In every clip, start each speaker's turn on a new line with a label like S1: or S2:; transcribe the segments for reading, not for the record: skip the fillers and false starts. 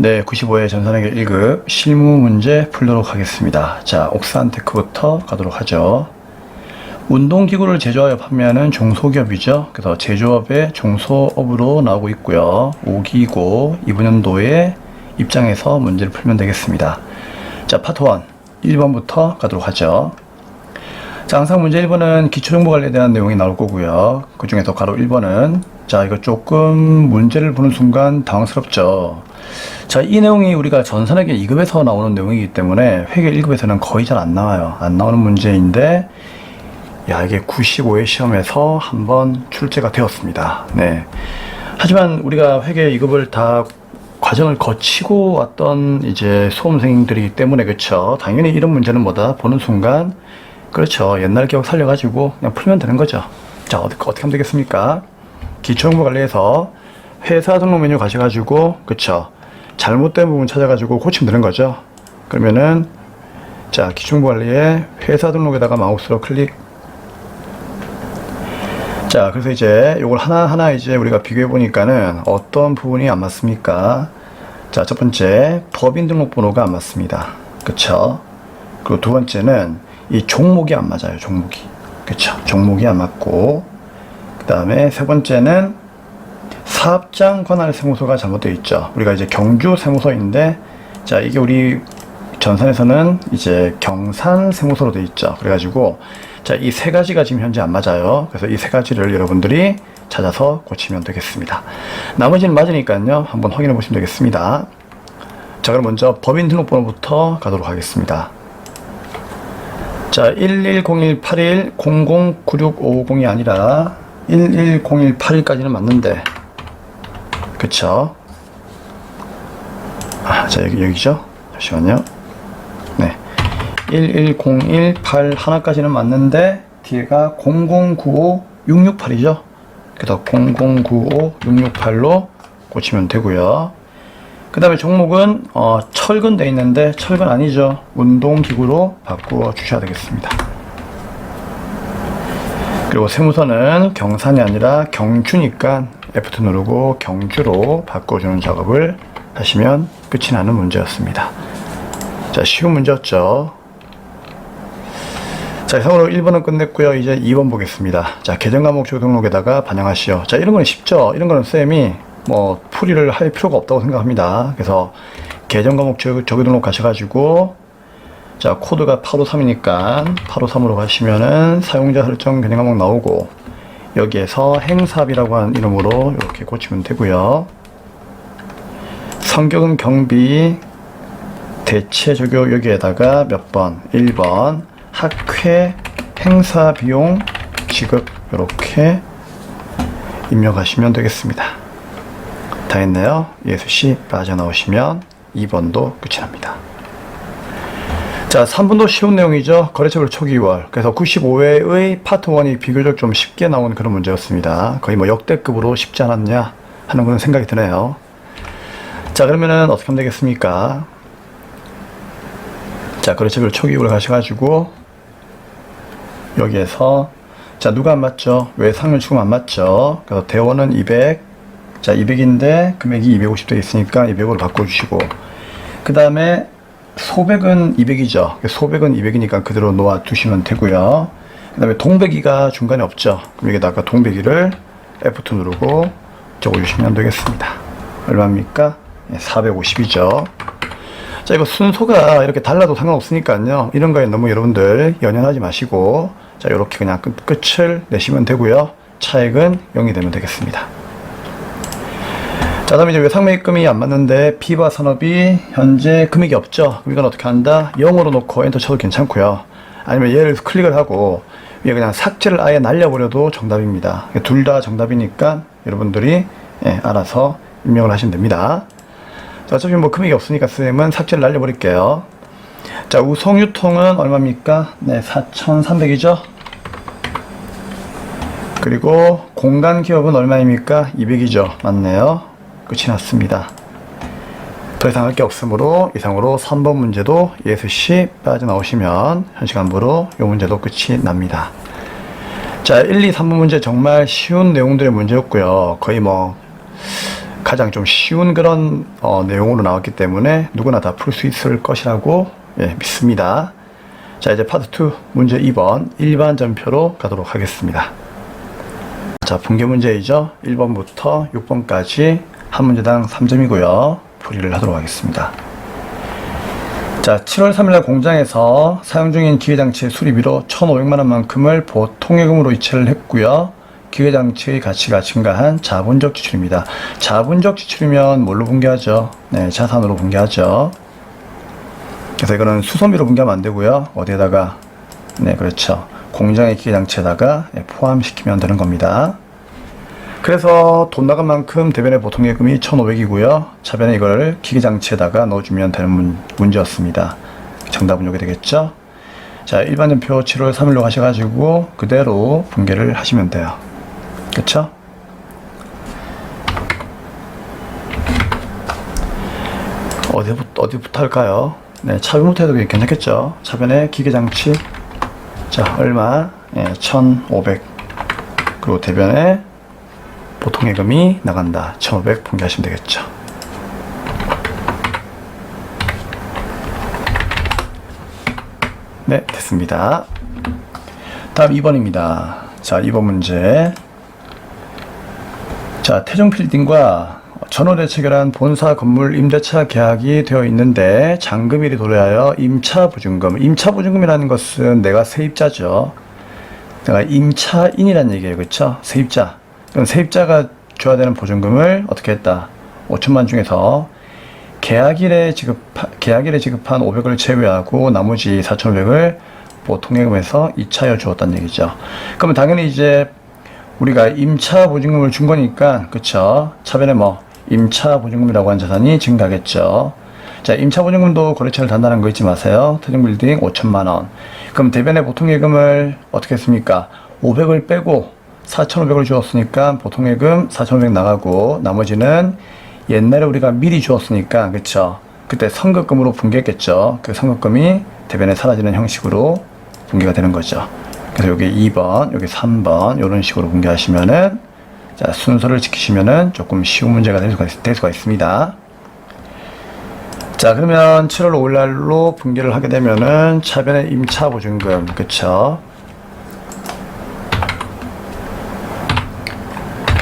S1: 네, 95회 전산회계 1급 실무 문제 풀도록 하겠습니다. 자, 옥산테크부터 가도록 하죠. 운동기구를 제조하여 판매하는 중소기업이죠. 그래서 제조업의 중소업으로 나오고 있고요. 5기고 2분연도의 입장에서 문제를 풀면 되겠습니다. 자, 파트 1, 1번부터 가도록 하죠. 자, 항상 문제 1번은 기초정보관리에 대한 내용이 나올 거고요. 그 중에서 가로 1번은 자, 이거 조금 문제를 보는 순간 당황스럽죠. 자, 이 내용이 우리가 전산회계 2급에서 나오는 내용이기 때문에 회계 1급에서는 거의 잘 안 나와요. 안 나오는 문제인데, 야, 이게 95회 시험에서 한번 출제가 되었습니다. 네. 하지만 우리가 회계 2급을 다 과정을 거치고 왔던 이제 수험생들이기 때문에, 그쵸. 당연히 이런 문제는 뭐다? 보는 순간, 그렇죠. 옛날 기억 살려가지고 그냥 풀면 되는 거죠. 자, 어떻게 하면 되겠습니까? 기초정보관리에서 회사 등록 메뉴 가셔가지고, 그쵸. 잘못된 부분 찾아가지고 고치면 되는 거죠. 그러면은, 자, 기초정보관리에 회사 등록에다가 마우스로 클릭. 자, 그래서 이제 요걸 하나하나 이제 우리가 비교해 보니까는 어떤 부분이 안 맞습니까? 자, 첫 번째, 법인 등록번호가 안 맞습니다. 그쵸. 그리고 두 번째는 이 종목이 안 맞아요. 종목이. 그쵸. 종목이 안 맞고, 그 다음에 세 번째는 사업장 관할 세무서가 잘못되어 있죠. 우리가 이제 경주 세무서인데, 자, 이게 우리 전산에서는 이제 경산 세무서로 되어 있죠. 그래가지고, 자, 이 세 가지가 지금 현재 안 맞아요. 그래서 이 세 가지를 여러분들이 찾아서 고치면 되겠습니다. 나머지는 맞으니까요. 한번 확인해 보시면 되겠습니다. 자, 그럼 먼저 법인 등록번호부터 가도록 하겠습니다. 자, 110181009650이 아니라 110181까지는 맞는데, 그쵸? 아, 자, 여기죠? 잠시만요. 네. 11018 하나까지는 맞는데, 뒤에가 0095668이죠? 그래서 0095668로 고치면 되고요. 그 다음에 종목은, 철근 돼 있는데, 철근 아니죠? 운동기구로 바꾸어 주셔야 되겠습니다. 그리고 세무서는 경산이 아니라 경주니까 F2 누르고 경주로 바꿔주는 작업을 하시면 끝이 나는 문제였습니다. 자, 쉬운 문제였죠. 자, 이상으로 1번은 끝냈고요. 이제 2번 보겠습니다. 자, 계정과목 적용 등록에다가 반영하시오. 자, 이런 거는 쉽죠. 이런 거는 쌤이 뭐 풀이를 할 필요가 없다고 생각합니다. 그래서 계정과목 적용 등록 가셔가지고, 자, 코드가 853이니까 853으로 가시면은 사용자 설정 계정 과목 나오고, 여기에서 행사비라고 하는 이름으로 이렇게 고치면 되고요. 성격은 경비, 대체 적용 여기에다가 몇 번? 1번. 학회 행사 비용 지급 이렇게 입력하시면 되겠습니다. 다 했네요. 예수씨 빠져나오시면 2번도 끝이 납니다. 자, 3번도 쉬운 내용이죠. 거래처별 초기월. 그래서 95회의 파트 1이 비교적 좀 쉽게 나온 그런 문제였습니다. 거의 뭐 역대급으로 쉽지 않았냐 하는 그런 생각이 드네요. 자, 그러면은 어떻게 하면 되겠습니까? 자, 거래처별 초기월 가셔가지고, 여기에서, 자, 누가 안 맞죠? 왜 상열 추금 안 맞죠? 그래서 대원은 200, 자, 200인데 금액이 250 되어 있으니까 200으로 바꿔주시고, 그 다음에 소백은 200이죠. 소백은 200이니까 그대로 놓아두시면 되고요. 그 다음에 동백이가 중간에 없죠. 그럼 여기다가 동백이를 F2 누르고 적어주시면 되겠습니다. 얼마입니까? 450이죠. 자, 이거 순서가 이렇게 달라도 상관없으니까요. 이런 거에 너무 여러분들 연연하지 마시고, 자, 이렇게 그냥 끝을 내시면 되고요. 차액은 0이 되면 되겠습니다. 자, 다음에 이제 외상매입금이 안 맞는데 비바 산업이 현재 금액이 없죠. 그럼 이건 어떻게 한다? 0으로 놓고 엔터 쳐도 괜찮고요. 아니면 얘를 클릭을 하고 위에 그냥 삭제를 아예 날려버려도 정답입니다. 둘 다 정답이니까 여러분들이 알아서 입력을 하시면 됩니다. 자, 어차피 뭐 금액이 없으니까 쌤은 삭제를 날려버릴게요. 자, 우송유통은 얼마입니까? 네, 4,300이죠. 그리고 공간기업은 얼마입니까? 200이죠. 맞네요. 끝이 났습니다. 더 이상 할 게 없으므로 이상으로 3번 문제도 예수씨 빠져나오시면 현 시간부로 이 문제도 끝이 납니다. 자, 1, 2, 3번 문제 정말 쉬운 내용들의 문제였고요. 거의 뭐 가장 좀 쉬운 그런 내용으로 나왔기 때문에 누구나 다 풀 수 있을 것이라고 믿습니다. 자, 이제 파트 2 문제 2번 일반 전표로 가도록 하겠습니다. 자, 분계 문제이죠. 1번부터 6번까지 한 문제당 3점이고요. 풀이를 하도록 하겠습니다. 자, 7월 3일날 공장에서 사용 중인 기계장치의 수리비로 1,500만원만큼을 보통예금으로 이체를 했고요. 기계장치의 가치가 증가한 자본적 지출입니다. 자본적 지출이면 뭘로 분개하죠? 네, 자산으로 분개하죠. 그래서 이거는 수선비로 분개하면 안 되고요. 어디에다가? 네, 그렇죠. 공장의 기계장치에다가 포함시키면 되는 겁니다. 그래서 돈 나간 만큼 대변의 보통예금이 1,500이고요. 차변에 이걸 기계장치에다가 넣어주면 되는 문제였습니다. 정답은 이게 되겠죠? 자, 일반전표 7월 3일로 가셔가지고 그대로 분개를 하시면 돼요. 그쵸? 어디부터 할까요? 네, 차변부터 해도 괜찮겠죠? 차변에 기계장치. 자, 얼마? 1,500. 그리고 대변에 보통예금이 나간다. 1,500 분개하시면 되겠죠. 네, 됐습니다. 다음 2번입니다. 자, 2번 문제. 자, 태종필딩과 전월에 체결한 본사 건물 임대차 계약이 되어 있는데 잔금일이 도래하여 임차보증금. 임차보증금이라는 것은 내가 세입자죠. 내가 임차인이라는 얘기예요. 그렇죠? 세입자. 그럼 세입자가 줘야 되는 보증금을 어떻게 했다? 5천만 중에서 계약일에 지급한 500을 제외하고 나머지 4,500을 보통예금에서 이차여 주었다는 얘기죠. 그러면 당연히 이제 우리가 임차보증금을 준 거니까, 그쵸? 차변에 임차보증금이라고 한 자산이 증가하겠죠. 자, 임차보증금도 거래처를 단단한 거 잊지 마세요. 태종빌딩 5천만원. 그럼 대변의 보통예금을 어떻게 했습니까? 500을 빼고 4,500을 주었으니까 보통예금 4,500 나가고 나머지는 옛날에 우리가 미리 주었으니까, 그쵸? 그때 선급금으로 분개했겠죠. 그 선급금이 대변에 사라지는 형식으로 분개가 되는 거죠. 그래서 여기 2번, 여기 3번 이런 식으로 분개하시면은, 자, 순서를 지키시면은 조금 쉬운 문제가 될 수가 있습니다. 자, 그러면 7월 5일날로 분개를 하게 되면은 차변의 임차보증금, 그쵸?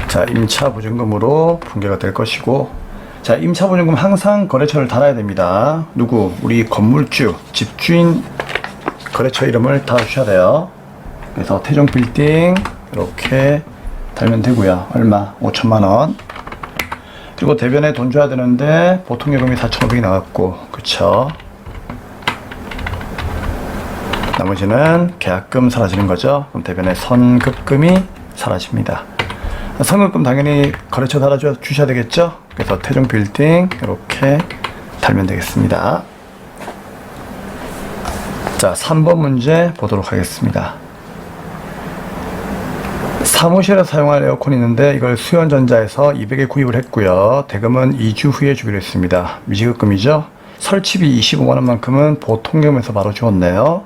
S1: 자, 임차보증금으로 분개가 될 것이고, 자, 임차보증금 항상 거래처를 달아야 됩니다. 누구? 우리 건물주, 집주인 거래처 이름을 달아주셔야 돼요. 그래서 태종빌딩 이렇게 달면 되고요. 얼마? 5천만원. 그리고 대변에 돈 줘야 되는데 보통예금이 4,500이 나갔고, 그쵸? 나머지는 계약금 사라지는 거죠. 그럼 대변에 선급금이 사라집니다. 선급금 당연히 거래처 달아주셔야 되겠죠. 그래서 태종빌딩 이렇게 달면 되겠습니다. 자, 3번 문제 보도록 하겠습니다. 사무실에 사용할 에어컨이 있는데 이걸 수연전자에서 200에 구입을 했고요. 대금은 2주 후에 주기로 했습니다. 미지급금이죠. 설치비 25만원만큼은 보통예금에서 바로 주었네요.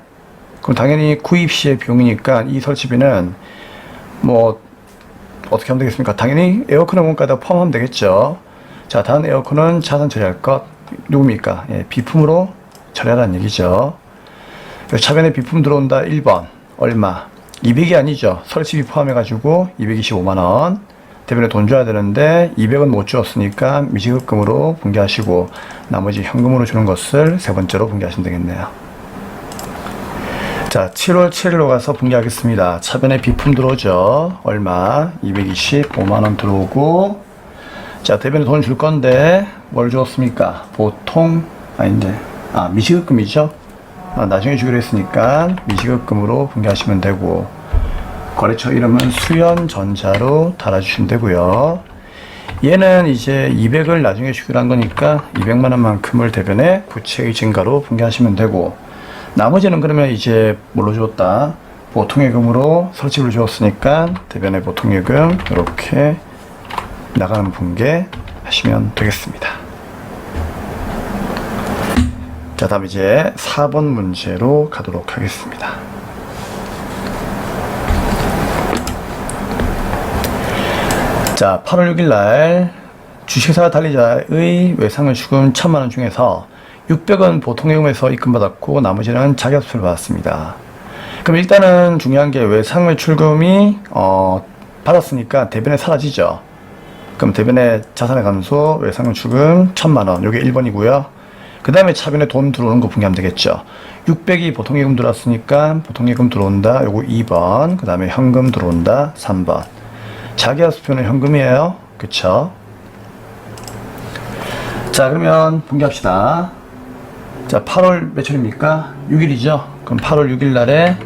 S1: 그럼 당연히 구입 시의 비용이니까 이 설치비는 어떻게 하면 되겠습니까? 당연히 에어컨 원가에다 포함하면 되겠죠. 자, 다른 에어컨은 자산 처리할 것 누굽니까? 비품으로 처리하라는 얘기죠. 차변에 비품 들어온다. 1번 얼마? 200이 아니죠. 설치비 포함해가지고 225만원. 대변에 돈 줘야 되는데 200은 못 주었으니까 미지급금으로 분개하시고 나머지 현금으로 주는 것을 세 번째로 분개하시면 되겠네요. 자, 7월 7일로 가서 분개하겠습니다. 차변에 비품 들어오죠. 얼마? 225만원 들어오고, 자, 대변에 돈 줄 건데 뭘 주었습니까? 미지급금이죠. 나중에 주기로 했으니까 미지급금으로 분개하시면 되고, 거래처 이름은 수연전자로 달아주시면 되고요. 얘는 이제 200을 나중에 주기로 한 거니까 200만원만큼을 대변에 부채의 증가로 분개하시면 되고, 나머지는 그러면 이제 뭘로 주었다? 보통예금으로 설치비를 주었으니까 대변에 보통예금 이렇게 나가는 분개 하시면 되겠습니다. 자, 다음 이제 4번 문제로 가도록 하겠습니다. 자, 8월 6일 날 주식회사 달리자의 외상을 추금 1,000만원 중에서 600원 보통예금에서 입금받았고 나머지는 자기합수를 받았습니다. 그럼 일단은 중요한 게 외상을 출금이 받았으니까 대변에 사라지죠. 그럼 대변에 자산의 감소, 외상을 출금 1,000만원, 요게 1번이고요. 그 다음에 차변에 돈 들어오는 거 분개하면 되겠죠. 600이 보통예금 들어왔으니까 보통예금 들어온다, 요거 2번. 그 다음에 현금 들어온다, 3번. 자기합수표는 현금이에요. 그쵸? 자, 그러면 분개합시다. 자, 8월 며칠입니까? 6일이죠. 그럼 8월 6일 날에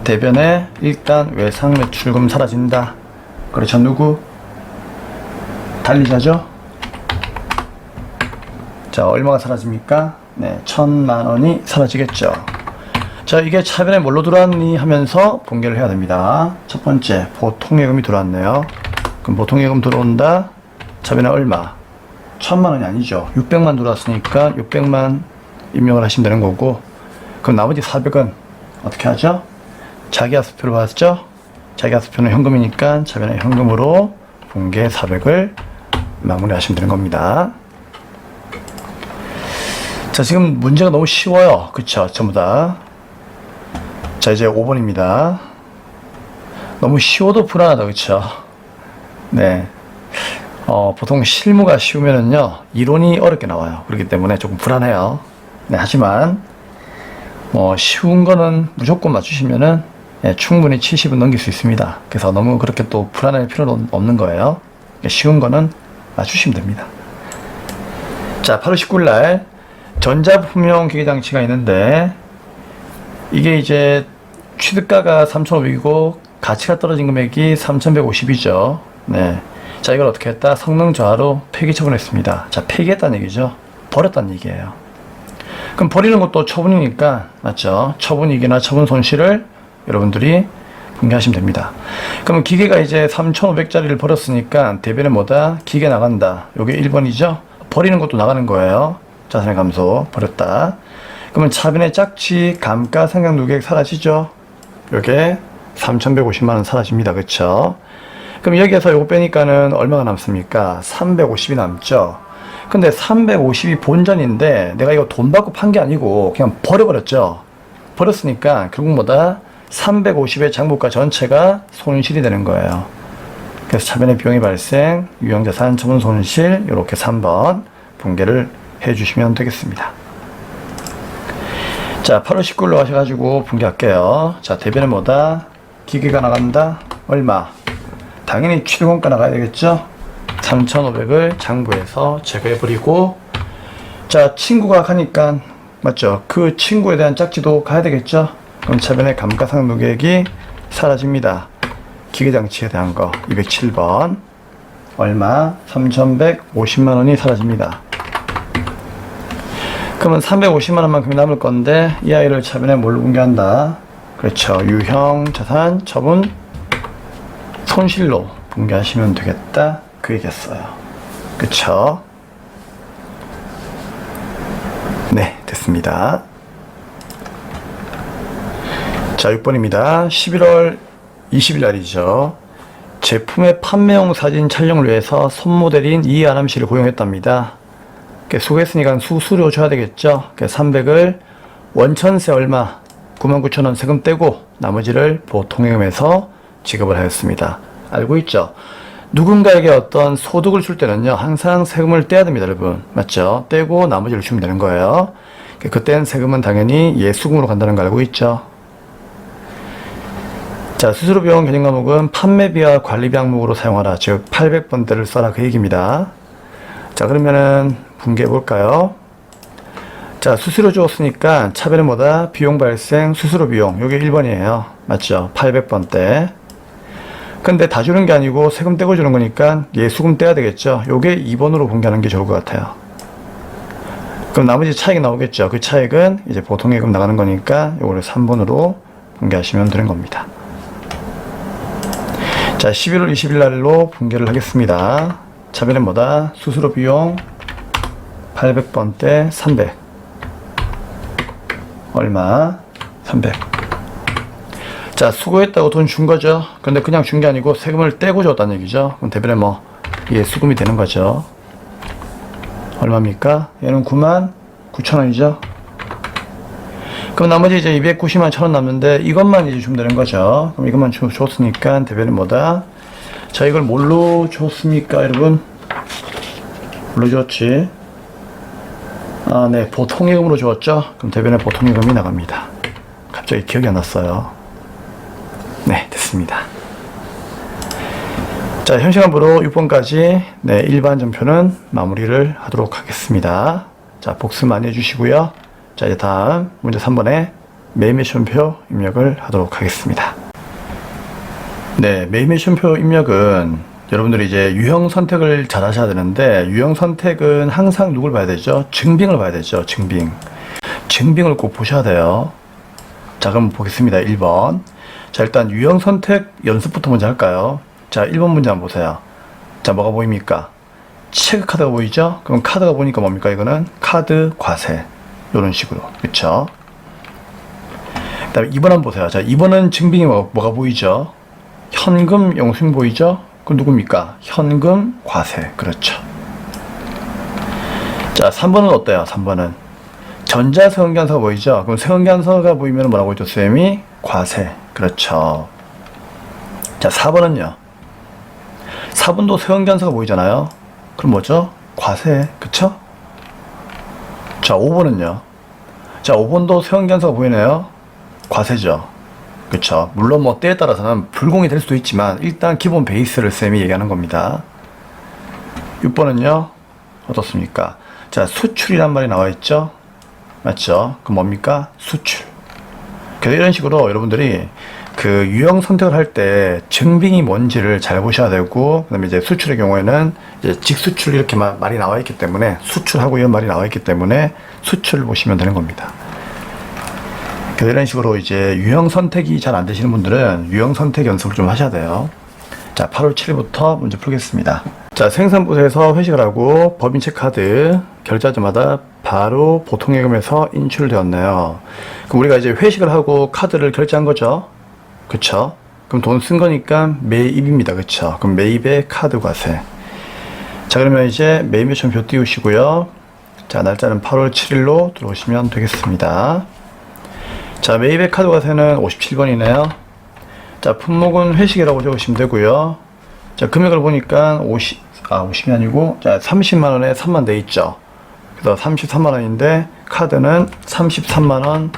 S1: 대변에 일단 외상 매출금 사라진다. 그렇죠. 누구? 달리자죠. 자, 얼마가 사라집니까? 네, 1,000만원이 사라지겠죠. 자, 이게 차변에 뭘로 들어왔니 하면서 분개를 해야 됩니다. 첫 번째, 보통예금이 들어왔네요. 그럼 보통예금 들어온다. 차변에 얼마? 1,000만원이 아니죠. 600만 들어왔으니까 600만 입력을 하시면 되는 거고, 그럼 나머지 400은 어떻게 하죠? 자기합수표로 받았죠? 자기합수표는 현금이니까 차변에 현금으로 분개 400을 마무리 하시면 되는 겁니다. 자, 지금 문제가 너무 쉬워요. 그쵸? 전부 다. 자, 이제 5번입니다. 너무 쉬워도 불안하다. 그쵸? 네. 보통 실무가 쉬우면은요, 이론이 어렵게 나와요. 그렇기 때문에 조금 불안해요. 네, 하지만, 쉬운 거는 무조건 맞추시면은, 예, 충분히 70은 넘길 수 있습니다. 그래서 너무 그렇게 또 불안할 필요는 없는 거예요. 쉬운 거는 맞추시면 됩니다. 자, 8월 19일 날, 전자부품용 기계장치가 있는데, 이게 이제 취득가가 3,500이고, 가치가 떨어진 금액이 3,150이죠. 네. 자, 이걸 어떻게 했다? 성능 저하로 폐기 처분했습니다. 자, 폐기했다는 얘기죠. 버렸다는 얘기예요. 그럼 버리는 것도 처분이니까, 맞죠? 처분이익이나 처분 손실을 여러분들이 분개하시면 됩니다. 그럼 기계가 이제 3,500짜리를 버렸으니까 대변에 뭐다? 기계 나간다. 요게 1번이죠? 버리는 것도 나가는 거예요. 자산의 감소, 버렸다. 그러면 차변의 짝지, 감가상각 누계액 사라지죠? 요게 3,150만원 사라집니다. 그쵸? 그럼 여기에서 요거 빼니까는 얼마가 남습니까? 350이 남죠? 근데 350이 본전인데 내가 이거 돈 받고 판 게 아니고 그냥 버려버렸죠? 버렸으니까 결국 뭐다? 350의 장부가 전체가 손실이 되는 거예요. 그래서 차변의 비용이 발생, 유형자산 처분 손실, 이렇게 3번 분개를 해주시면 되겠습니다. 자, 8월 19일로 하셔가지고 분개할게요. 자, 대변은 뭐다? 기계가 나간다? 얼마? 당연히 취득원가 나가야 되겠죠? 3,500을 장부에서 제거해버리고, 자, 친구가 가니까, 맞죠? 그 친구에 대한 짝지도 가야 되겠죠? 그럼 차변의 감가상각 누계액이 사라집니다. 기계장치에 대한 거 207번 얼마? 3,150만원이 사라집니다. 그러면 350만원만큼이 남을 건데 이 아이를 차변에 뭘로 분개한다? 그렇죠. 유형 자산 처분 손실로 분개하시면 되겠다. 그 얘기였어요. 그쵸? 네, 됐습니다. 자, 6번입니다. 11월 20일 날이죠. 제품의 판매용 사진 촬영을 위해서 손모델인 이아람 씨를 고용했답니다. 수고했으니까 수수료 줘야 되겠죠. 300을 원천세 얼마? 99,000원 세금 떼고 나머지를 보통예금에서 지급을 하였습니다. 알고 있죠? 누군가에게 어떤 소득을 줄 때는요, 항상 세금을 떼야 됩니다, 여러분. 맞죠? 떼고 나머지를 주면 되는 거예요. 그때는 세금은 당연히 예수금으로 간다는 거 알고 있죠? 자, 수수료 비용 개념 과목은 판매비와 관리비 항목으로 사용하라. 즉, 800번대를 써라. 그 얘기입니다. 자, 그러면은 분개해 볼까요? 자, 수수료 주었으니까 차변은 뭐다? 비용 발생, 수수료 비용. 요게 1번이에요. 맞죠? 800번대. 근데 다 주는 게 아니고 세금 떼고 주는 거니까 예수금 떼야 되겠죠? 요게 2번으로 분개하는 게 좋을 것 같아요. 그럼 나머지 차익이 나오겠죠? 그 차익은 이제 보통예금 나가는 거니까 요거를 3번으로 분개하시면 되는 겁니다. 자, 11월 20일 날로 분개를 하겠습니다. 차변은 뭐다? 수수료 비용 800번대 300 얼마? 300. 자, 수고했다고 돈 준 거죠. 근데 그냥 준 게 아니고 세금을 떼고 줬다는 얘기죠. 그럼 대변에 뭐 이게 수금이 되는 거죠. 얼마입니까? 얘는 99,000원이죠. 그럼 나머지 이제 290만 1,000원 남는데 이것만 이제 주면 되는 거죠. 그럼 이것만 줬으니까 대변은 뭐다? 자, 이걸 뭘로 줬습니까, 여러분? 뭘로 줬지? 아, 네, 보통예금으로 줬죠. 그럼 대변에 보통예금이 나갑니다. 갑자기 기억이 안 났어요. 네, 됐습니다. 자, 현시간부로 6번까지 네, 일반 전표는 마무리를 하도록 하겠습니다. 자, 복습 많이 해주시고요. 자, 이제 다음 문제 3번에 매일매일 시험표 입력을 하도록 하겠습니다. 네, 매일매일 시험표 입력은 여러분들이 이제 유형 선택을 잘 하셔야 되는데, 유형 선택은 항상 누굴 봐야 되죠? 증빙을 봐야 되죠. 증빙을 꼭 보셔야 돼요. 자, 그럼 보겠습니다. 1번. 자, 일단 유형 선택 연습부터 먼저 할까요? 자, 1번 문제 한번 보세요. 자, 뭐가 보입니까? 체크카드가 보이죠? 그럼 카드가 보니까 뭡니까? 이거는 카드 과세. 이런 식으로. 그쵸? 그 다음에 2번 한번 보세요. 자, 2번은 증빙이 뭐가 보이죠? 현금 영수증 보이죠? 그럼 누굽니까? 현금 과세. 그렇죠. 자, 3번은 어때요? 3번은 전자세원기한서가 보이죠? 그럼 세원기한서가 보이면 뭐라고 했죠? 쌤이 과세. 그렇죠. 자, 4번은요. 4번도 세원기한서가 보이잖아요. 그럼 뭐죠? 과세. 그쵸? 자, 5번은요. 자, 5번도 세원기한서가 보이네요. 과세죠. 그쵸? 물론 뭐 때에 따라서는 불공이 될 수도 있지만 일단 기본 베이스를 쌤이 얘기하는 겁니다. 6번은요. 어떻습니까? 자, 수출이란 말이 나와 있죠? 맞죠? 그럼 뭡니까? 수출. 그래서 이런 식으로 여러분들이 그 유형 선택을 할 때 증빙이 뭔지를 잘 보셔야 되고, 그 다음에 이제 수출의 경우에는 이제 직수출 이렇게 말이 나와 있기 때문에, 수출하고 이런 말이 나와 있기 때문에 수출을 보시면 되는 겁니다. 그래서 이런 식으로 이제 유형 선택이 잘 안 되시는 분들은 유형 선택 연습을 좀 하셔야 돼요. 자, 8월 7일부터 문제 풀겠습니다. 자, 생산부서에서 회식을 하고 법인채 카드 결제자마다 바로 보통예금에서 인출되었네요. 그럼 우리가 이제 회식을 하고 카드를 결제한 거죠. 그쵸? 그럼 돈 쓴 거니까 매입입니다. 그쵸? 그럼 매입의 카드 과세. 자, 그러면 이제 매입 요청표 띄우시고요. 자, 날짜는 8월 7일로 들어오시면 되겠습니다. 자, 매입의 카드 과세는 57번이네요. 자, 품목은 회식이라고 적으시면 되고요. 자, 금액을 보니까 50이 아니고, 자, 30만원에 3만 돼 있죠. 그래서 33만원인데, 카드는 33만원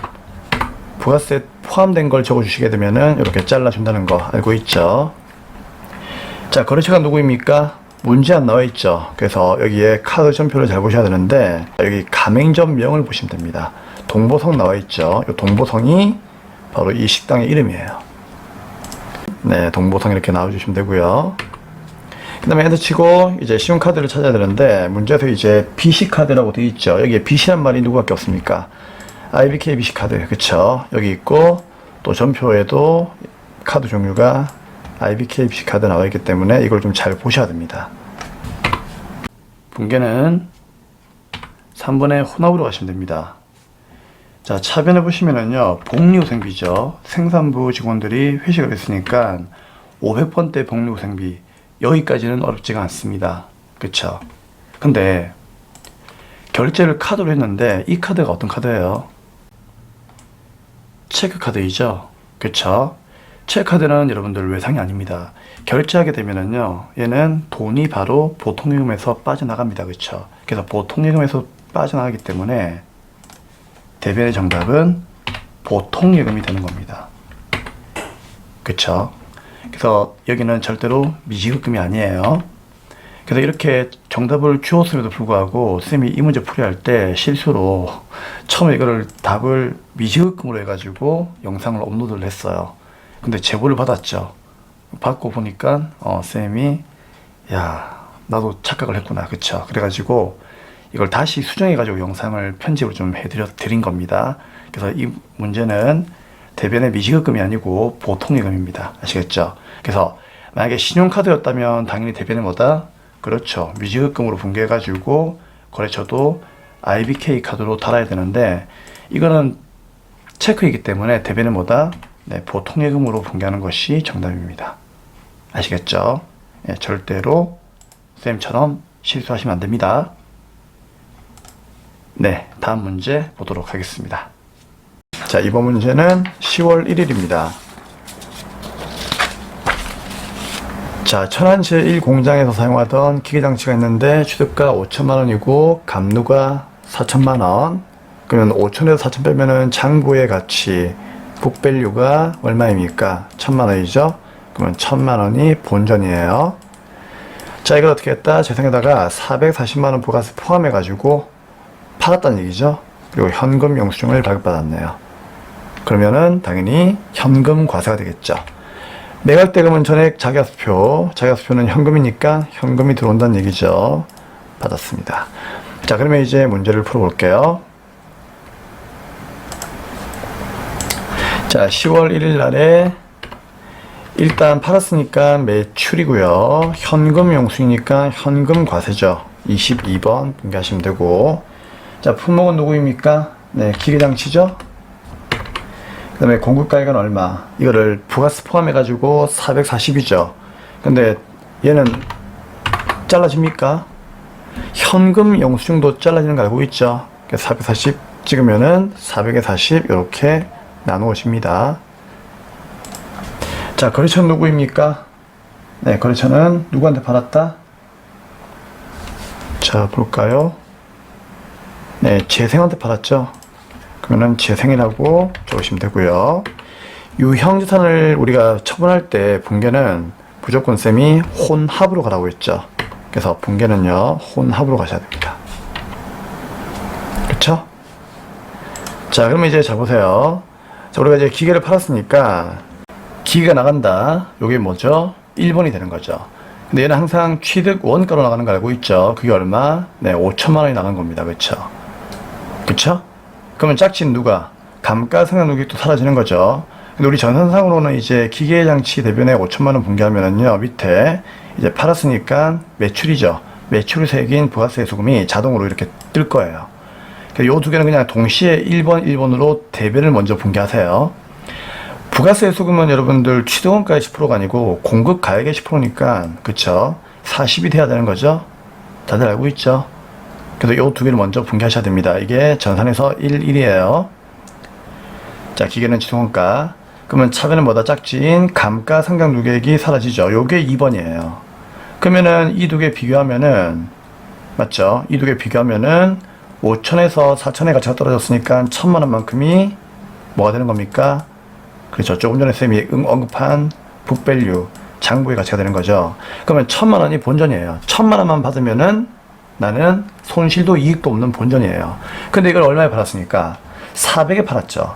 S1: 부가세 포함된 걸 적어주시게 되면은, 이렇게 잘라준다는 거 알고 있죠. 자, 거래처가 누구입니까? 문제 안 나와 있죠. 그래서 여기에 카드 전표를 잘 보셔야 되는데, 여기 가맹점명을 보시면 됩니다. 동보성 나와 있죠. 이 동보성이 바로 이 식당의 이름이에요. 네, 동보성 이렇게 나와주시면 되고요. 그 다음에 엔터 치고 이제 신용카드를 찾아야 되는데, 문제에서 이제 BC카드라고 되어 있죠. 여기에 BC란 말이 누구밖에 없습니까? IBK BC카드. 그쵸? 여기 있고, 또 전표에도 카드 종류가 IBK BC카드 나와 있기 때문에 이걸 좀 잘 보셔야 됩니다. 분계는 3번의 혼합으로 가시면 됩니다. 자, 차변에 보시면은요, 복리후생비죠. 생산부 직원들이 회식을 했으니까 500번대 복리후생비. 여기까지는 어렵지가 않습니다. 그쵸? 근데 결제를 카드로 했는데 이 카드가 어떤 카드예요? 체크카드이죠. 그쵸? 체크카드는 여러분들 외상이 아닙니다. 결제하게 되면은요, 얘는 돈이 바로 보통예금에서 빠져나갑니다. 그쵸? 그래서 보통예금에서 빠져나가기 때문에 대변의 정답은 보통예금이 되는 겁니다. 그쵸? 그래서 여기는 절대로 미지급금이 아니에요. 그래서 이렇게 정답을 주었음에도 불구하고 쌤이 이 문제 풀이할 때 실수로 처음에 이거를 답을 미지급금으로 해가지고 영상을 업로드를 했어요. 근데 제보를 받았죠. 받고 보니까 쌤이 야, 나도 착각을 했구나. 그쵸? 그래가지고 이걸 다시 수정해가지고 영상을 편집을 좀 해드린 겁니다. 그래서 이 문제는 대변의 미지급금이 아니고 보통예금입니다. 아시겠죠? 그래서 만약에 신용카드였다면 당연히 대변의 뭐다? 그렇죠. 미지급금으로 분개해가지고 거래처도 IBK 카드로 달아야 되는데, 이거는 체크이기 때문에 대변의 뭐다? 네, 보통예금으로 분개하는 것이 정답입니다. 아시겠죠? 예, 절대로 쌤처럼 실수하시면 안 됩니다. 네, 다음 문제 보도록 하겠습니다. 자, 이번 문제는 10월 1일입니다. 자, 천안 제1공장에서 사용하던 기계장치가 있는데 취득가 5천만 원이고 감루가 4천만 원. 그러면 5천에서 4천 빼면은 장부의 가치 북밸류가 얼마입니까? 1천만 원이죠. 그러면 1천만 원이 본전이에요. 자, 이걸 어떻게 했다? 재생에다가 440만 원 부가세 포함해 가지고 팔았다는 얘기죠. 그리고 현금 영수증을 발급받았네요. 그러면은 당연히 현금 과세가 되겠죠. 매각대금은 전액 자기하수표, 자기하수표는 현금이니까 현금이 들어온다는 얘기죠. 받았습니다. 자, 그러면 이제 문제를 풀어볼게요. 자, 10월 1일 날에 일단 팔았으니까 매출이고요. 현금 영수이니까 현금 과세죠. 22번 분개하시면 되고. 자, 품목은 누구입니까? 네, 기계장치죠. 그 다음에 공급가액은 얼마? 이거를 부가세 포함해가지고 440이죠. 근데 얘는 잘라집니까? 현금 영수증도 잘라지는 거 알고 있죠? 440 찍으면은 400에 40 이렇게 나누어집니다. 자, 거래처는 누구입니까? 네, 거래처는 누구한테 팔았다? 자, 볼까요? 네, 재생한테 팔았죠. 그러면은 재생이라고 적으시면 되고요. 유형자산을 우리가 처분할 때 분개는 무조건 쌤이 혼합으로 가라고 했죠. 그래서 분개는요, 혼합으로 가셔야 됩니다. 그쵸? 자, 그러면 이제 잘 보세요. 자, 우리가 이제 기계를 팔았으니까 기계가 나간다. 요게 뭐죠? 1번이 되는 거죠. 근데 얘는 항상 취득 원가로 나가는 거 알고 있죠? 그게 얼마? 네, 5천만 원이 나간 겁니다. 그쵸? 그쵸? 그러면 짝진 누가? 감가상각누계도 사라지는 거죠. 근데 우리 전산상으로는 이제 기계장치 대변에 5천만 원 분개하면은요, 밑에 이제 팔았으니까 매출이죠. 매출 세액인 부가세 소금이 자동으로 이렇게 뜰 거예요. 요 두 개는 그냥 동시에 1번, 1번으로 대변을 먼저 분개하세요. 부가세 소금은 여러분들 취득원가의 10%가 아니고 공급 가액의 10%니까, 그쵸? 40이 돼야 되는 거죠? 다들 알고 있죠? 그래서 요 두 개를 먼저 분개하셔야 됩니다. 이게 전산에서 1이에요. 자, 기계는 취득원가. 그러면 차변은 뭐다? 짝지인 감가상각누계액이 사라지죠. 요게 2번이에요. 그러면은 이 두 개 비교하면은, 맞죠? 이 두 개 비교하면은 5천에서 4천의 가치가 떨어졌으니까 1천만 원만큼이 뭐가 되는 겁니까? 그렇죠. 조금 전에 쌤이 언급한 북밸류, 장부의 가치가 되는 거죠. 그러면 1천만 원이 본전이에요. 1천만 원만 받으면은 나는 손실도 이익도 없는 본전이에요. 근데 이걸 얼마에 팔았습니까? 400에 팔았죠.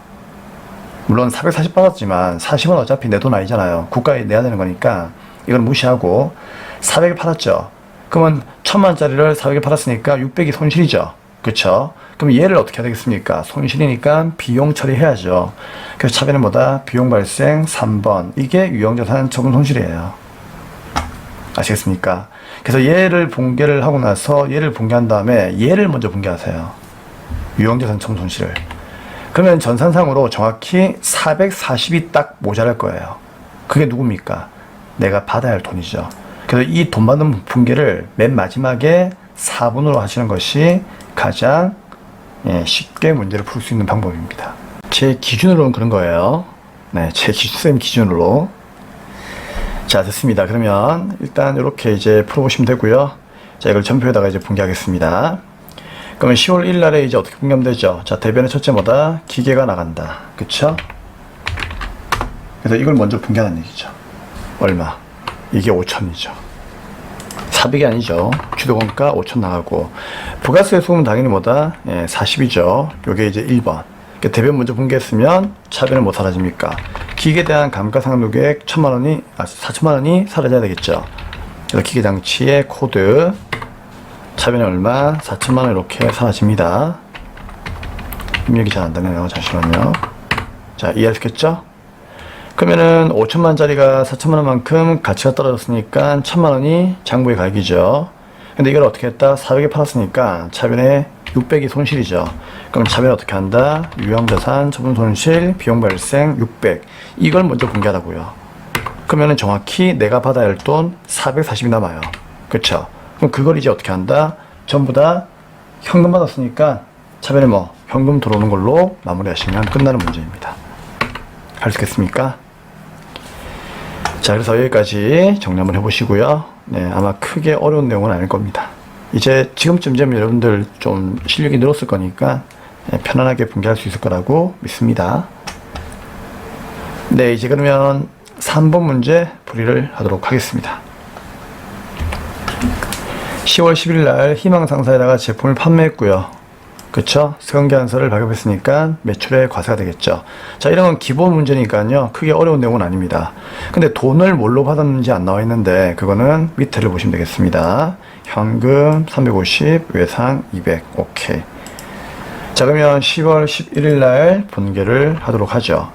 S1: 물론 440 받았지만 40은 어차피 내 돈 아니잖아요. 국가에 내야 되는 거니까 이건 무시하고 400에 팔았죠. 그러면 1천만 원짜리를 400에 팔았으니까 600이 손실이죠. 그쵸? 그럼 얘를 어떻게 해야 되겠습니까? 손실이니까 비용 처리해야죠. 그래서 차변은 뭐다? 비용 발생 3번. 이게 유형자산 처분 손실이에요. 아시겠습니까? 그래서 얘를 분개를 하고 나서 얘를 분개한 다음에 얘를 먼저 분개하세요. 유형자산 처분 손실을. 그러면 전산상으로 정확히 440이 딱 모자랄 거예요. 그게 누굽니까? 내가 받아야 할 돈이죠. 그래서 이 돈 받는 분개를 맨 마지막에 4분으로 하시는 것이 가장 쉽게 문제를 풀 수 있는 방법입니다. 제 기준으로는 그런 거예요. 네, 제 쌤 기준으로. 자, 됐습니다. 그러면 일단 이렇게 이제 풀어보시면 되고요. 자, 이걸 전표에다가 이제 분개하겠습니다. 그러면 10월 1일 날에 이제 어떻게 분개하면 되죠? 자, 대변의 첫째 뭐다? 기계가 나간다. 그쵸? 그래서 이걸 먼저 분개하는 얘기죠. 얼마? 이게 5천이죠. 400이 아니죠. 취득원가 5천 나가고. 부가세 소금은 당연히 뭐다? 40이죠. 요게 이제 1번. 그러니까 대변 먼저 분개했으면 차변은 뭐 사라집니까? 기계에 대한 감가상각누계액 1천만 원이, 4천만 원이 사라져야 되겠죠. 그래서 기계장치의 코드. 차변이 얼마? 4천만 원 이렇게 사라집니다. 입력이 잘 안 되네요. 잠시만요. 자, 이해하셨겠죠? 그러면은 5천만 원짜리가 4천만 원만큼 가치가 떨어졌으니까 1천만 원이 장부의 가액이죠. 근데 이걸 어떻게 했다? 400에 팔았으니까 차변에 600이 손실이죠. 그럼 차변 어떻게 한다? 유형자산, 처분 손실, 비용 발생 600. 이걸 먼저 분개하라고요. 그러면은 정확히 내가 받아야 할 돈 440이 남아요. 그쵸? 그럼 그걸 이제 어떻게 한다? 전부 다 현금 받았으니까 차변에 뭐 현금 들어오는 걸로 마무리하시면 끝나는 문제입니다. 할 수 있겠습니까? 자, 그래서 여기까지 정리 한번 해보시고요. 네, 아마 크게 어려운 내용은 아닐 겁니다. 이제 지금쯤 되면 여러분들 좀 실력이 늘었을 거니까 편안하게 분개할 수 있을 거라고 믿습니다. 네, 이제 그러면 3번 문제 풀이를 하도록 하겠습니다. 10월 10일 날 희망상사에다가 제품을 판매했고요. 그쵸? 세관계산서를 발급했으니까 매출의 과세가 되겠죠. 자, 이런 건 기본 문제니까요. 크게 어려운 내용은 아닙니다. 근데 돈을 뭘로 받았는지 안 나와 있는데 그거는 밑에를 보시면 되겠습니다. 현금 350, 외상 200. 오케이. 자, 그러면 10월 11일 날 분개를 하도록 하죠.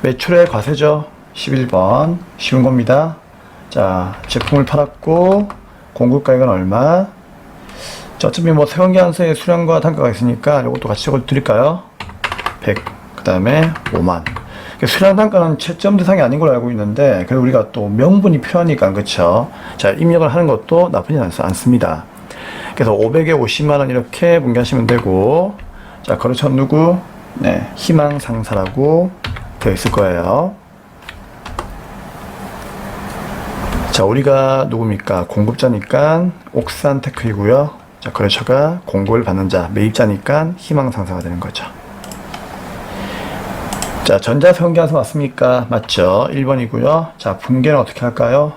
S1: 매출의 과세죠. 11번. 쉬운 겁니다. 자, 제품을 팔았고 공급가액은 얼마? 자, 어차피 뭐 세관계산서에 수량과 단가가 있으니까 이것도 같이 적어 드릴까요? 100, 그 다음에 5만. 수량 단가는 채점 대상이 아닌 걸로 알고 있는데, 그래도 우리가 또 명분이 필요하니까, 그쵸? 자, 입력을 하는 것도 나쁘지 않습니다. 그래서 500에 50만원 이렇게 분개하시면 되고, 자, 거래처 누구? 네, 희망상사라고 되어 있을 거예요. 자, 우리가 누굽니까? 공급자니까 옥산테크이고요. 자, 거래처가 공급을 받는 자, 매입자니까 희망상사가 되는 거죠. 자, 전자세관계산서 맞습니까? 맞죠? 1번이고요. 자, 분개는 어떻게 할까요?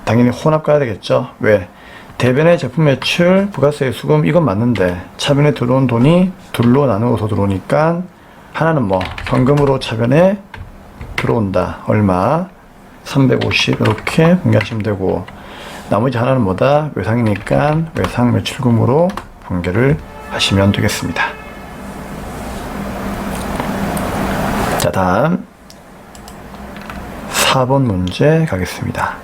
S1: 당연히 혼합 가야 되겠죠. 왜? 대변의 제품 매출, 부가세 수금 이건 맞는데 차변에 들어온 돈이 둘로 나누어서 들어오니까 하나는 뭐 현금으로 차변에 들어온다. 얼마? 350 이렇게 분개하시면 되고, 나머지 하나는 뭐다? 외상이니까 외상 매출금으로 분개를 하시면 되겠습니다. 자, 다음 4번 문제 가겠습니다.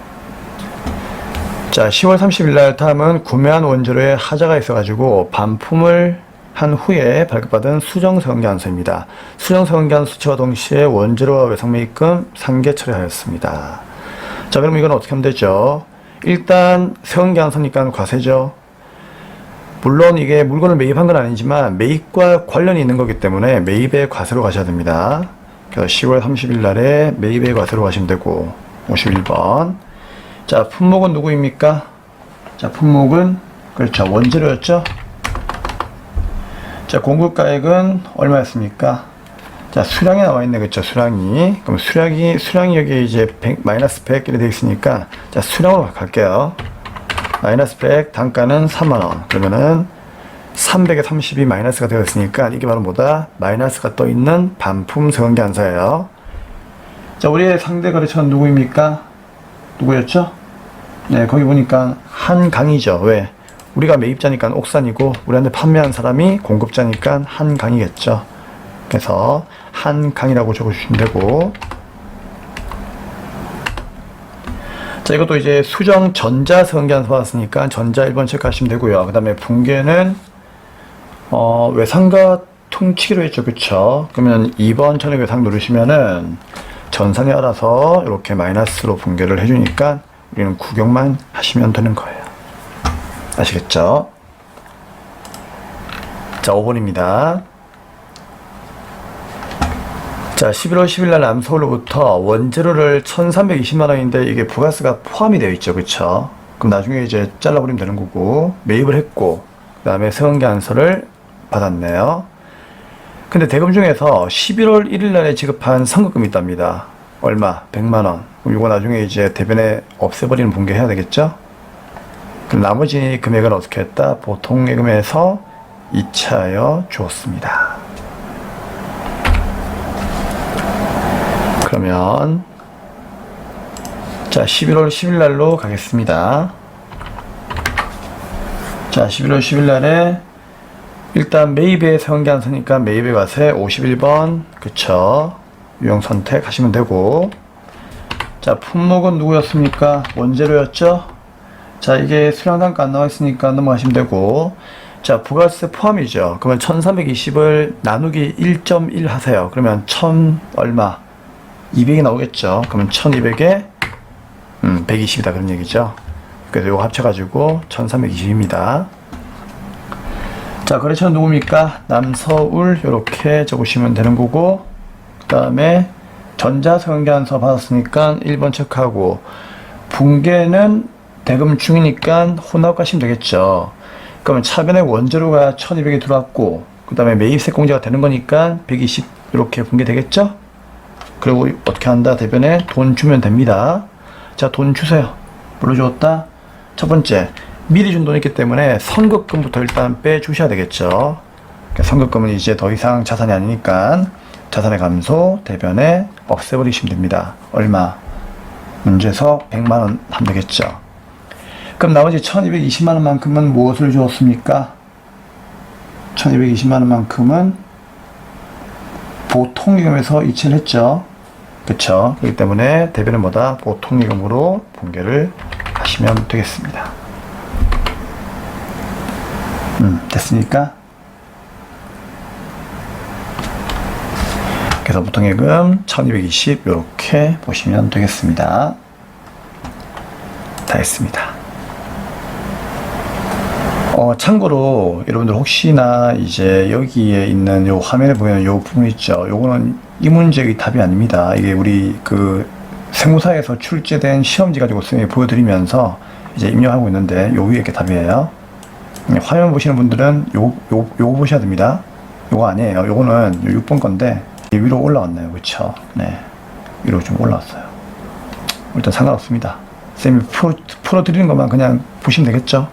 S1: 자, 10월 30일 날 다음은 구매한 원재료에 하자가 있어가지고 반품을 한 후에 발급받은 수정세관계산서입니다. 수정세관계산서 수치와 동시에 원재료와 외상매입금 상계 처리하였습니다. 자, 그럼 이건 어떻게 하면 되죠? 일단 세관계산서니까 과세죠. 물론 이게 물건을 매입한 건 아니지만 매입과 관련이 있는 거기 때문에 매입의 과세로 가셔야 됩니다. 그래서 10월 30일 날에 매입의 과세로 가시면 되고, 51번. 자, 품목은 누구입니까? 자, 품목은 그렇죠, 원재료였죠. 자, 공급가액은 얼마였습니까? 자, 수량이 나와 있네. 그쵸, 수량이. 그럼 수량이 여기 이제 100, 마이너스 100 이렇게 되어 있으니까, 자, 수량으로 갈게요. 마이너스 100, 단가는 3만원. 그러면은 300에 30이 마이너스가 되어 있으니까 이게 바로 뭐다? 마이너스가 떠 있는 반품 세관계산서예요. 자, 우리의 상대 거래처는 누구입니까? 누구였죠? 네, 거기 보니까 한강이죠. 왜? 우리가 매입자니까 옥산이고 우리한테 판매한 사람이 공급자니까 한강이겠죠. 그래서 한강이라고 적어주시면 되고, 자, 이것도 이제 수정 전자세관계산서 받았으니까 전자 1번 체크하시면 되고요. 그 다음에 분개는 외상과 퉁치기로 했죠. 그쵸? 그러면 2번 전액 외상 누르시면은 전산이 알아서 이렇게 마이너스로 분개를 해주니까 우리는 구경만 하시면 되는 거예요. 아시겠죠? 자, 5번입니다. 자, 11월 10일 날 남서울로부터 원재료를 1320만원인데 이게 부가세가 포함이 되어 있죠. 그쵸? 그럼 나중에 이제 잘라버리면 되는 거고, 매입을 했고, 그 다음에 세관계산서를 받았네요. 근데 대금 중에서 11월 1일 날에 지급한 선급금이 있답니다. 얼마? 100만원. 그럼 이거 나중에 이제 대변에 없애버리는 분개해야 되겠죠? 그럼 나머지 금액은 어떻게 했다? 보통 예금에서 이체하여 주었습니다. 그러면 자, 11월 10일 날로 가겠습니다. 자, 11월 10일 날에 일단 매입의 세관계산서니까 매입의 과세 51번, 그쵸? 유형 선택하시면 되고, 자, 품목은 누구였습니까? 원재료였죠? 자, 이게 수량단가 안 나와 있으니까 넘어가시면 되고, 자, 부가세 포함이죠. 그러면 1320을 나누기 1.1 하세요. 그러면 1000 얼마? 200이 나오겠죠. 그러면 1200에 120이다 그런 얘기죠. 그래서 이거 합쳐가지고 1320입니다. 자, 거래처는 누굽니까? 남서울 이렇게 적으시면 되는 거고, 그 다음에 전자성형계약서 받았으니까 1번 체크하고, 붕괴는 대금 중이니까 혼합 가시면 되겠죠. 그러면 차변에 원재료가 1200이 들어왔고, 그 다음에 매입세 공제가 되는 거니까 120 이렇게 붕괴되겠죠. 그리고 어떻게 한다? 대변에 돈 주면 됩니다. 자, 돈 주세요. 뭘로 주었다? 첫 번째, 미리 준 돈이 있기 때문에 선급금부터 일단 빼주셔야 되겠죠. 선급금은 이제 더 이상 자산이 아니니까 자산의 감소, 대변에 없애버리시면 됩니다. 얼마? 문제에서 100만원 하면 되겠죠. 그럼 나머지 1220만원만큼은 무엇을 주었습니까? 1220만원만큼은 보통이금에서 이체를 했죠. 그쵸? 그렇기 때문에 대변은 뭐다? 보통이금으로 분괴를 하시면 되겠습니다. 됐으니까. 그래서 보통예금 1220 이렇게 보시면 되겠습니다. 다 했습니다. 참고로 여러분들 혹시나 이제 여기에 있는 요 화면에 보이는 요 부분 있죠. 요거는 이 문제의 답이 아닙니다. 이게 우리 그 세무사에서 출제된 시험지 가지고 보여드리면서 이제 입력하고 있는데 요 위에 이렇게 답이에요. 화면 보시는 분들은 요거 보셔야 됩니다. 요거 아니에요. 요거는 6번 건데 위로 올라왔나요? 그쵸? 네. 위로 좀 올라왔어요. 일단 상관없습니다. 쌤이 풀어드리는 것만 그냥 보시면 되겠죠?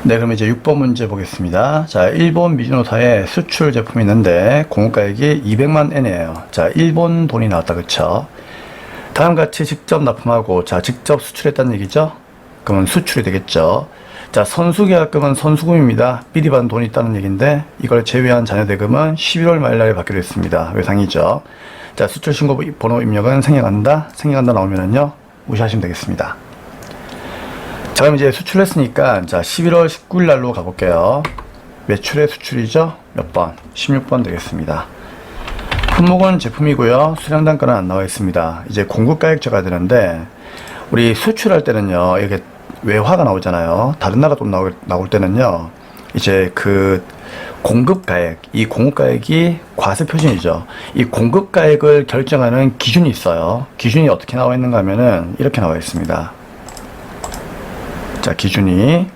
S1: 네, 그럼 이제 6번 문제 보겠습니다. 자, 일본 미즈노사에 수출 제품이 있는데 공급가액이 200만 엔이에요. 자, 일본 돈이 나왔다. 그쵸? 다음같이 직접 납품하고, 자, 직접 수출했다는 얘기죠? 그러면 수출이 되겠죠? 자, 선수계약금은 선수금입니다. 미리 받은 돈이 있다는 얘기인데 이걸 제외한 잔여대금은 11월 말일날에 받기로 했습니다. 외상이죠. 자, 수출신고 번호 입력은 생략한다. 생략한다 나오면은요 무시하시면 되겠습니다. 자, 그럼 이제 수출했으니까 자 11월 19일 날로 가볼게요. 매출의 수출이죠. 몇 번? 16번 되겠습니다. 품목은 제품이고요. 수량 단가는 안 나와 있습니다. 이제 공급가액 적어야 되는데 우리 수출할 때는요 이렇게 외화가 나오잖아요. 다른 나라 돈 나올 때는요 이제 그 공급가액, 이 공급가액이 과세표준이죠. 이 공급가액을 결정하는 기준이 있어요. 기준이 어떻게 나와 있는가 하면은 이렇게 나와 있습니다. 자, 기준이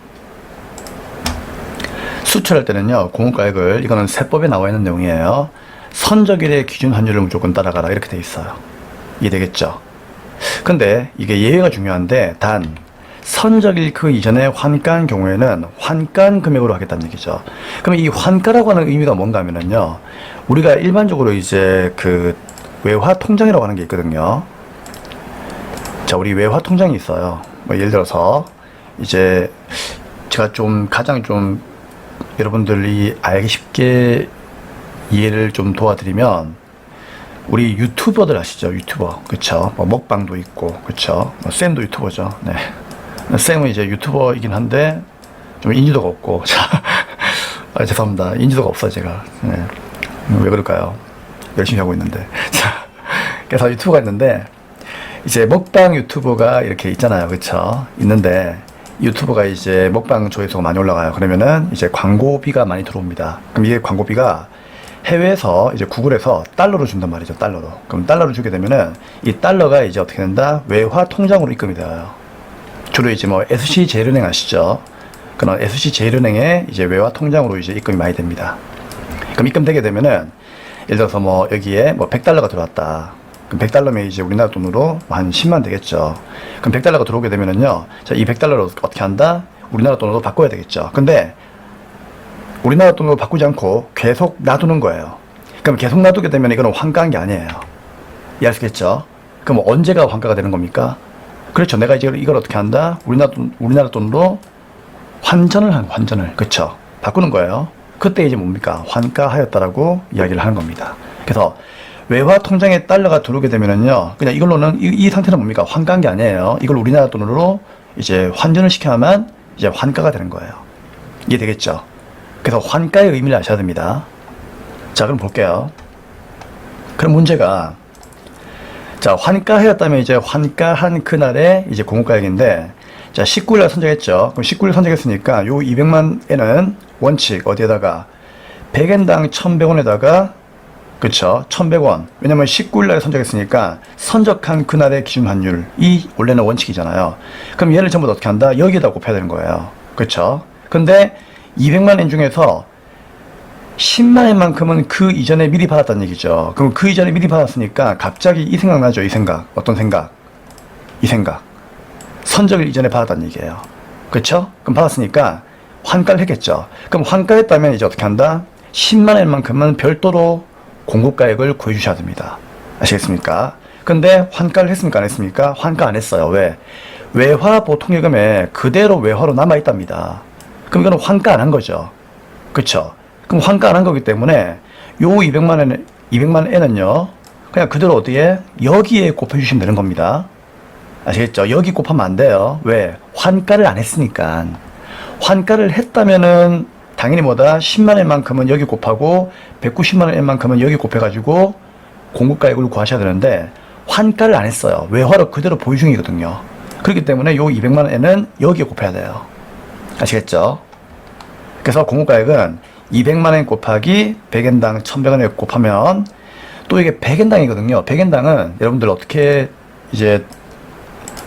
S1: 수출할 때는요 공급가액을, 이거는 세법에 나와 있는 내용이에요. 선적일의 기준 환율을 무조건 따라가라 이렇게 돼 있어요. 이해되겠죠? 근데 이게 예외가 중요한데 단 선적일 그 이전에 환가한 경우에는 환가한 금액으로 하겠다는 얘기죠. 그럼 이 환가라고 하는 의미가 뭔가 하면은요 우리가 일반적으로 이제 그 외화 통장이라고 하는 게 있거든요. 자, 우리 외화 통장이 있어요. 뭐 예를 들어서 이제 제가 좀 가장 좀 여러분들이 알기 쉽게 이해를 좀 도와드리면 우리 유튜버들 아시죠? 유튜버. 그쵸? 뭐 먹방도 있고, 그쵸? 뭐 쌤도 유튜버죠. 네. 쌤은 이제 유튜버이긴 한데 좀 인지도가 없고. 자, 죄송합니다. 인지도가 없어요, 제가. 네. 왜 그럴까요? 열심히 하고 있는데. 자, 그래서 유튜버가 있는데 이제 먹방 유튜버가 이렇게 있잖아요. 그쵸? 있는데 유튜버가 이제 먹방 조회수가 많이 올라가요. 그러면은 이제 광고비가 많이 들어옵니다. 그럼 이게 광고비가 해외에서 이제 구글에서 달러로 준단 말이죠. 달러로. 그럼 달러로 주게 되면은 이 달러가 이제 어떻게 된다? 외화 통장으로 입금이 돼요. 주로 이제 뭐 SC제일은행 아시죠? 그런 SC제일은행에 이제 외화 통장으로 이제 입금이 많이 됩니다. 그럼 입금되게 되면은 예를 들어서 뭐 여기에 뭐 100달러가 들어왔다. 그럼 100달러면 이제 우리나라 돈으로 한 10만 되겠죠. 그럼 100달러가 들어오게 되면은요. 자, 이 100달러를 어떻게 한다? 우리나라 돈으로 바꿔야 되겠죠. 근데 우리나라 돈으로 바꾸지 않고 계속 놔두는 거예요. 그럼 계속 놔두게 되면 이거는 환가한 게 아니에요. 이해하시겠죠? 그럼 언제가 환가가 되는 겁니까? 그렇죠. 내가 이제 이걸 어떻게 한다? 우리나라 돈으로 환전을 하는, 환전을. 그렇죠. 바꾸는 거예요. 그때 이제 뭡니까? 환가하였다라고 이야기를 하는 겁니다. 그래서 외화 통장에 달러가 들어오게 되면은요, 그냥 이걸로는, 이 상태는 뭡니까? 환가한 게 아니에요. 이걸 우리나라 돈으로 이제 환전을 시켜야만 이제 환가가 되는 거예요. 이해되겠죠? 그래서 환가의 의미를 아셔야 됩니다. 자, 그럼 볼게요. 그럼 문제가, 자, 환가하였다면 이제 환가한 그날의 이제 공급가액인데, 자, 19일날 선정했죠. 그럼 19일 선정했으니까 요 200만에는 원칙 어디에다가 100엔당 1100원에다가 그쵸 1100원. 왜냐면 19일날 선정했으니까 선적한 그날의 기준 환율이 원래는 원칙이잖아요. 그럼 얘를 전부 다 어떻게 한다? 여기에다 곱해야 되는 거예요. 그쵸? 근데 200만엔 중에서 10만엔만큼은 그 이전에 미리 받았다는 얘기죠. 그럼 그 이전에 미리 받았으니까 갑자기 이 생각 나죠? 이 생각. 어떤 생각? 이 생각. 선적을 이전에 받았다는 얘기예요. 그쵸? 그럼 받았으니까 환가를 했겠죠. 그럼 환가했다면 이제 어떻게 한다? 10만엔만큼은 별도로 공급가액을 구해주셔야 됩니다. 아시겠습니까? 근데 환가를 했습니까? 안 했습니까? 환가 안 했어요. 왜? 외화 보통예금에 그대로 외화로 남아있답니다. 그럼 이거는 환가 안 한 거죠. 그쵸? 그럼 환가 안 한 거기 때문에 요 200만엔은요, 그냥 그대로 어디에? 여기에 곱해주시면 되는 겁니다. 아시겠죠? 여기 곱하면 안 돼요. 왜? 환가를 안 했으니까. 환가를 했다면은 당연히 뭐다? 10만엔만큼은 여기 곱하고 190만엔만큼은 여기 곱해가지고 공급가액을 구하셔야 되는데 환가를 안 했어요. 외화로 그대로 보유 중이거든요. 그렇기 때문에 요 200만엔은 여기에 곱해야 돼요. 아시겠죠? 그래서 공급가액은 200만엔 곱하기 100엔당 1100원에 곱하면 또 이게 100엔당이거든요. 100엔당은 여러분들 어떻게 이제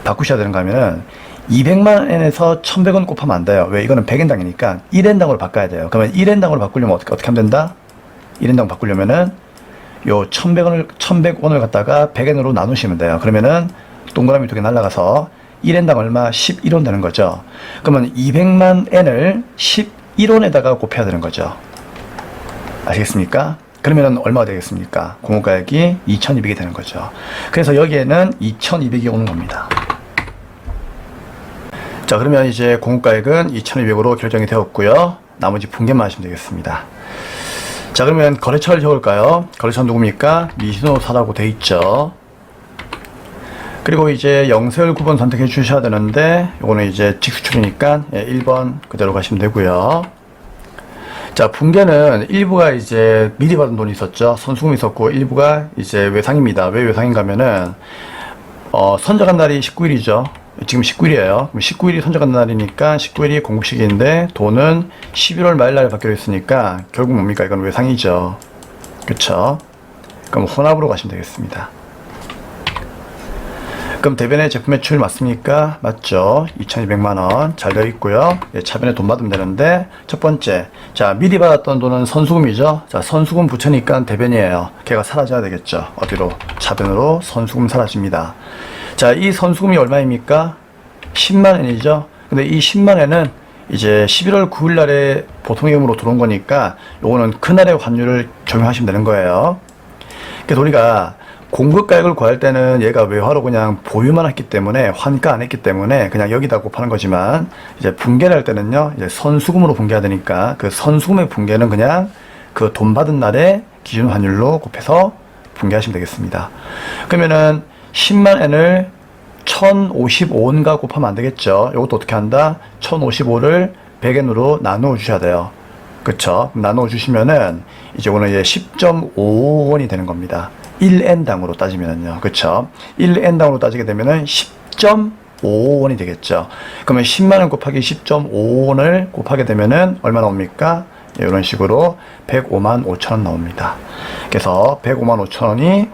S1: 바꾸셔야 되는가 하면은 200만엔에서 1100원 곱하면 안 돼요. 왜? 이거는 100엔당이니까 1엔당으로 바꿔야 돼요. 그러면 1엔당으로 바꾸려면 어떻게 하면 된다? 1엔당 바꾸려면은 요 1100원을 갖다가 100엔으로 나누시면 돼요. 그러면은 동그라미 두 개 날라가서 1엔당 얼마? 11원 되는 거죠. 그러면 200만엔을 11원에다가 곱해야 되는 거죠. 아시겠습니까? 그러면은 얼마가 되겠습니까? 공급가액이 2200이 되는 거죠. 그래서 여기에는 2200이 오는 겁니다. 자, 그러면 이제 공급가액은 2200으로 결정이 되었고요. 나머지 분개만 하시면 되겠습니다. 자, 그러면 거래처를 적을까요? 거래처는 누굽니까? 미시노사라고 돼 있죠. 그리고 이제 영세율 9번 선택해 주셔야 되는데 요거는 이제 직수출이니까 1번 그대로 가시면 되고요. 자, 분개는 일부가 이제 미리 받은 돈이 있었죠. 선수금이 있었고 일부가 이제 외상입니다. 왜 외상인가 하면은 선적한 날이 19일이죠. 지금 19일이에요. 19일이 선적한 날이니까 19일이 공급시기인데 돈은 11월 말일 날 받기로 했으니까 결국 뭡니까? 이건 외상이죠. 그쵸? 그럼 혼합으로 가시면 되겠습니다. 그럼 대변의 제품 매출 맞습니까? 맞죠. 2200만원 잘 되어 있고요. 예, 차변에 돈 받으면 되는데 첫 번째, 자, 미리 받았던 돈은 선수금이죠. 자, 선수금 붙여니까 대변이에요. 걔가 사라져야 되겠죠. 어디로? 차변으로 선수금 사라집니다. 자, 이 선수금이 얼마입니까? 10만엔이죠. 근데 이 10만엔은 이제 11월 9일 날에 보통예금으로 들어온 거니까 요거는 그날의 환율을 적용하시면 되는 거예요. 그래서 우리가 공급가액을 구할 때는 얘가 외화로 그냥 보유만 했기 때문에 환가 안 했기 때문에 그냥 여기다 곱하는 거지만 이제 분개를 할 때는요, 이제 선수금으로 분개해야 되니까 그 선수금의 분개는 그냥 그 돈 받은 날의 기준 환율로 곱해서 분개하시면 되겠습니다. 그러면은 10만엔을 1055원과 곱하면 안 되겠죠. 이것도 어떻게 한다? 1055를 100엔으로 나누어 주셔야 돼요. 그쵸? 나누어 주시면은 이제 오늘 이제 10.55원이 되는 겁니다. 1엔당으로 따지면은요. 그쵸? 1엔당으로 따지게 되면은 10.55원이 되겠죠. 그러면 10만원 곱하기 10.55원을 곱하게 되면은 얼마 나옵니까? 이런 식으로 105만 5천원 나옵니다. 그래서 105만 5천원이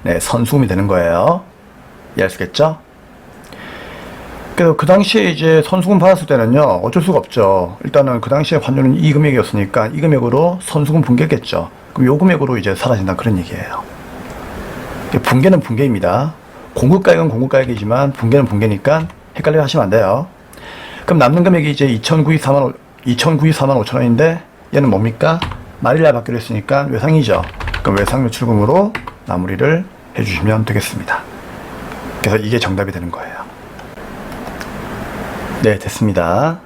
S1: 네, 선수금이 되는 거예요. 이해하시겠죠? 그래서 그 당시에 이제 선수금 받았을 때는요, 어쩔 수가 없죠. 일단은 그 당시에 환율은 이 금액이었으니까 이 금액으로 선수금 분개했겠죠. 그럼 요 금액으로 이제 사라진다 그런 얘기예요. 분개는 분개입니다. 공급가액은 공급가액이지만 분개는 분개니까 헷갈려 하시면 안 돼요. 그럼 남는 금액이 이제 2,094만 5천원인데 얘는 뭡니까? 말일날 받기로 했으니까 외상이죠. 그럼 외상 매출금으로 마무리를 해주시면 되겠습니다. 그래서 이게 정답이 되는 거예요. 네, 됐습니다.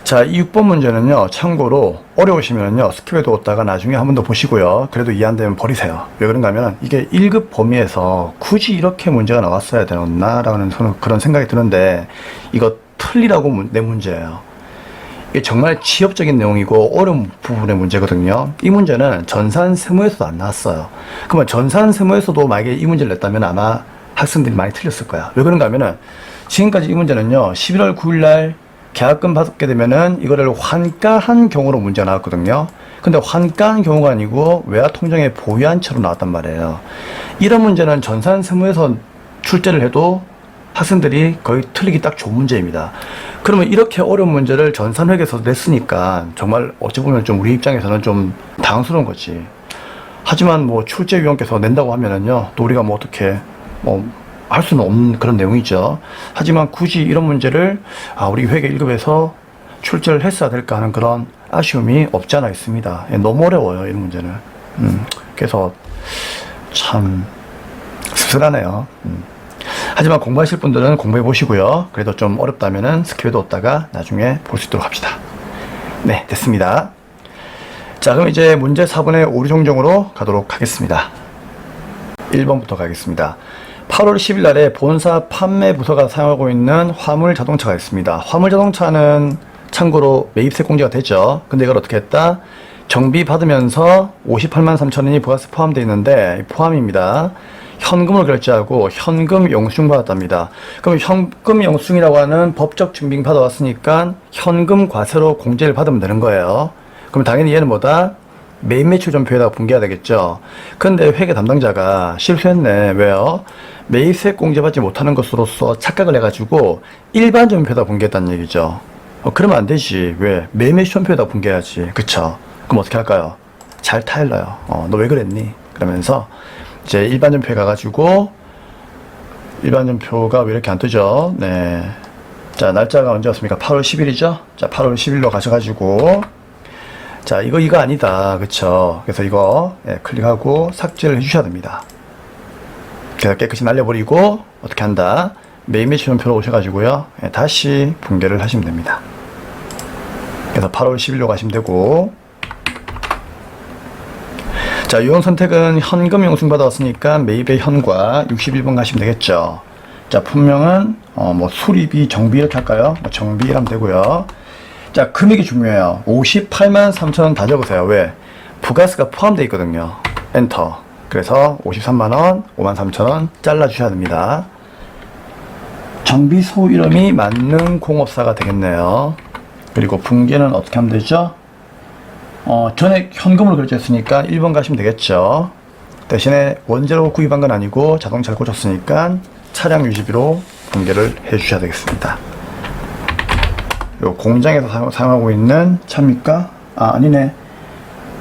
S1: 자, 이 6번 문제는요, 참고로 어려우시면요, 스킵해 두었다가 나중에 한 번 더 보시고요. 그래도 이해 안 되면 버리세요. 왜 그런가 하면 이게 1급 범위에서 굳이 이렇게 문제가 나왔어야 되나? 라는 그런 생각이 드는데, 이거 틀리라고 내 문제예요. 이게 정말 취업적인 내용이고 어려운 부분의 문제거든요. 이 문제는 전산 세무에서도 안 나왔어요. 그러면 전산 세무에서도 만약에 이 문제를 냈다면 아마 학생들이 많이 틀렸을 거야. 왜 그런가 하면은 지금까지 이 문제는요, 11월 9일 날 계약금 받게 되면은 이거를 환가한 경우로 문제가 나왔거든요. 근데 환가한 경우가 아니고 외화 통장에 보유한 채로 나왔단 말이에요. 이런 문제는 전산세무에서 출제를 해도 학생들이 거의 틀리기 딱 좋은 문제입니다. 그러면 이렇게 어려운 문제를 전산회계에서 냈으니까 정말 어찌 보면 좀 우리 입장에서는 좀 당황스러운 거지. 하지만 뭐 출제위원께서 낸다고 하면은요, 또 우리가 뭐 어떻게 할 수는 없는 그런 내용이죠. 하지만 굳이 이런 문제를 우리 회계 1급에서 출제를 했어야 될까 하는 그런 아쉬움이 없지 않아 있습니다. 너무 어려워요, 이런 문제는. 그래서 참 씁쓸하네요. 하지만 공부하실 분들은 공부해 보시고요. 그래도 좀 어렵다면은 스킵해 뒀다가 나중에 볼 수 있도록 합시다. 네, 됐습니다. 자, 그럼 이제 문제 4번의 오류 정정으로 가도록 하겠습니다. 1번부터 가겠습니다. 8월 10일 날에 본사 판매 부서가 사용하고 있는 화물 자동차가 있습니다. 화물 자동차는 참고로 매입세 공제가 되죠. 근데 이걸 어떻게 했다? 정비 받으면서 58만 3천 원이 부가세 포함되어 있는데 포함입니다. 현금을 결제하고 현금 영수증 받았답니다. 그럼 현금 영수증이라고 하는 법적 증빙 받아왔으니까 현금 과세로 공제를 받으면 되는 거예요. 그럼 당연히 얘는 뭐다? 매입 매출 전표에다가 분개해야 되겠죠. 근데 회계 담당자가 실수했네. 왜요? 매입세 공제받지 못하는 것으로서 착각을 해가지고 일반 전표에다 분개했다는 얘기죠. 그러면 안 되지. 왜? 매입 매출 전표에다 분개해야지. 그쵸? 그럼 어떻게 할까요? 잘 타일러요. 너 왜 그랬니? 그러면서 이제 일반 전표에 가가지고 일반 전표가 왜 이렇게 안 뜨죠? 네. 자, 날짜가 언제였습니까? 8월 10일이죠? 자, 8월 10일로 가셔가지고 자, 이거 아니다. 그쵸? 그래서 이거 클릭하고 삭제를 해주셔야 됩니다. 그래서 깨끗이 날려버리고 어떻게 한다? 매입 매출 전표로 오셔가지고요. 다시 분개를 하시면 됩니다. 그래서 8월 10일로 가시면 되고 자, 유형 선택은 현금 영수증 받아왔으니까 매입의 현과 61번 가시면 되겠죠. 자, 품명은 뭐 수리비, 정비 이렇게 할까요? 정비 하면 되고요. 자, 금액이 중요해요. 58만 3천 원 다 적으세요. 왜? 부가세가 포함되어 있거든요. 엔터. 그래서 53만 원, 5만 3천 원 잘라 주셔야 됩니다. 정비소 이름이 맞는 공업사가 되겠네요. 그리고 분개는 어떻게 하면 되죠? 전액 현금으로 결제했으니까 1번 가시면 되겠죠. 대신에 원재료 구입한 건 아니고 자동차를 고쳤으니까 차량 유지비로 분개를 해 주셔야 되겠습니다. 요 공장에서 사용하고 있는 차입니까? 아니네.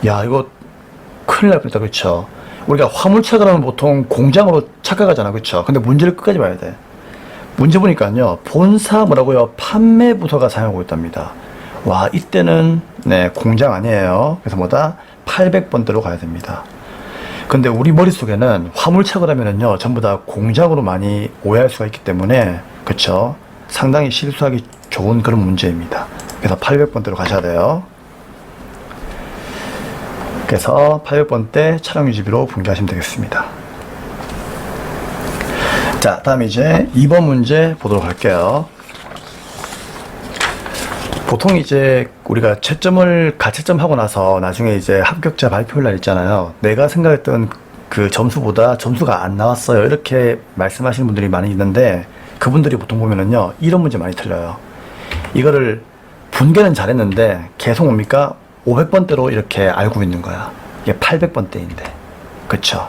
S1: 야, 이거 큰일 날 뻔했다. 그쵸? 우리가 화물차 그러면 보통 공장으로 착각하잖아. 그쵸? 근데 문제를 끝까지 봐야 돼. 문제 보니까요, 본사 뭐라고요? 판매 부서가 사용하고 있답니다. 와, 이때는 네, 공장 아니에요. 그래서 뭐다? 800번대로 가야 됩니다. 근데 우리 머릿속에는 화물차 그러면은요, 전부 다 공장으로 많이 오해할 수가 있기 때문에, 그쵸? 상당히 실수하기 좋은 그런 문제입니다. 그래서 800번대로 가셔야 돼요. 그래서 800번대 차량 유지비로 분개하시면 되겠습니다. 자, 다음 이제 2번 문제 보도록 할게요. 보통 이제 우리가 채점을 가채점 하고 나서 나중에 이제 합격자 발표할 날 있잖아요. 내가 생각했던 그 점수보다 점수가 안 나왔어요. 이렇게 말씀하시는 분들이 많이 있는데 그분들이 보통 보면은요, 이런 문제 많이 틀려요. 이거를 분개는 잘했는데 계속 뭡니까? 500번대로 이렇게 알고 있는 거야. 이게 800번대인데. 그쵸?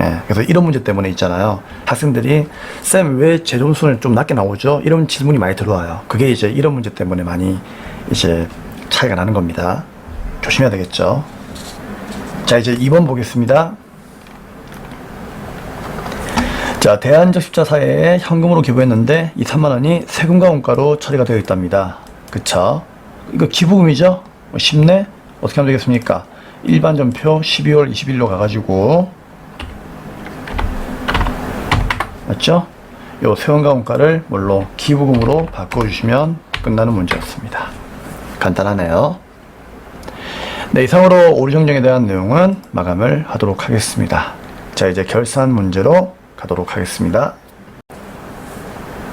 S1: 예, 그래서 이런 문제 때문에 있잖아요. 학생들이 쌤 왜 제 점수는 좀 낮게 나오죠? 이런 질문이 많이 들어와요. 그게 이제 이런 문제 때문에 많이 이제 차이가 나는 겁니다. 조심해야 되겠죠. 자, 이제 2번 보겠습니다. 자, 대한적십자사회에 현금으로 기부했는데 이 3만원이 세금과 원가로 처리가 되어 있답니다. 그쵸? 이거 기부금이죠? 쉽네? 어떻게 하면 되겠습니까? 일반 전표 12월 20일로 가가지고 맞죠? 요 세금과 원가를 뭘로? 기부금으로 바꿔주시면 끝나는 문제였습니다. 간단하네요. 네, 이상으로 오류 정정에 대한 내용은 마감을 하도록 하겠습니다. 자, 이제 결산 문제로 가도록 하겠습니다.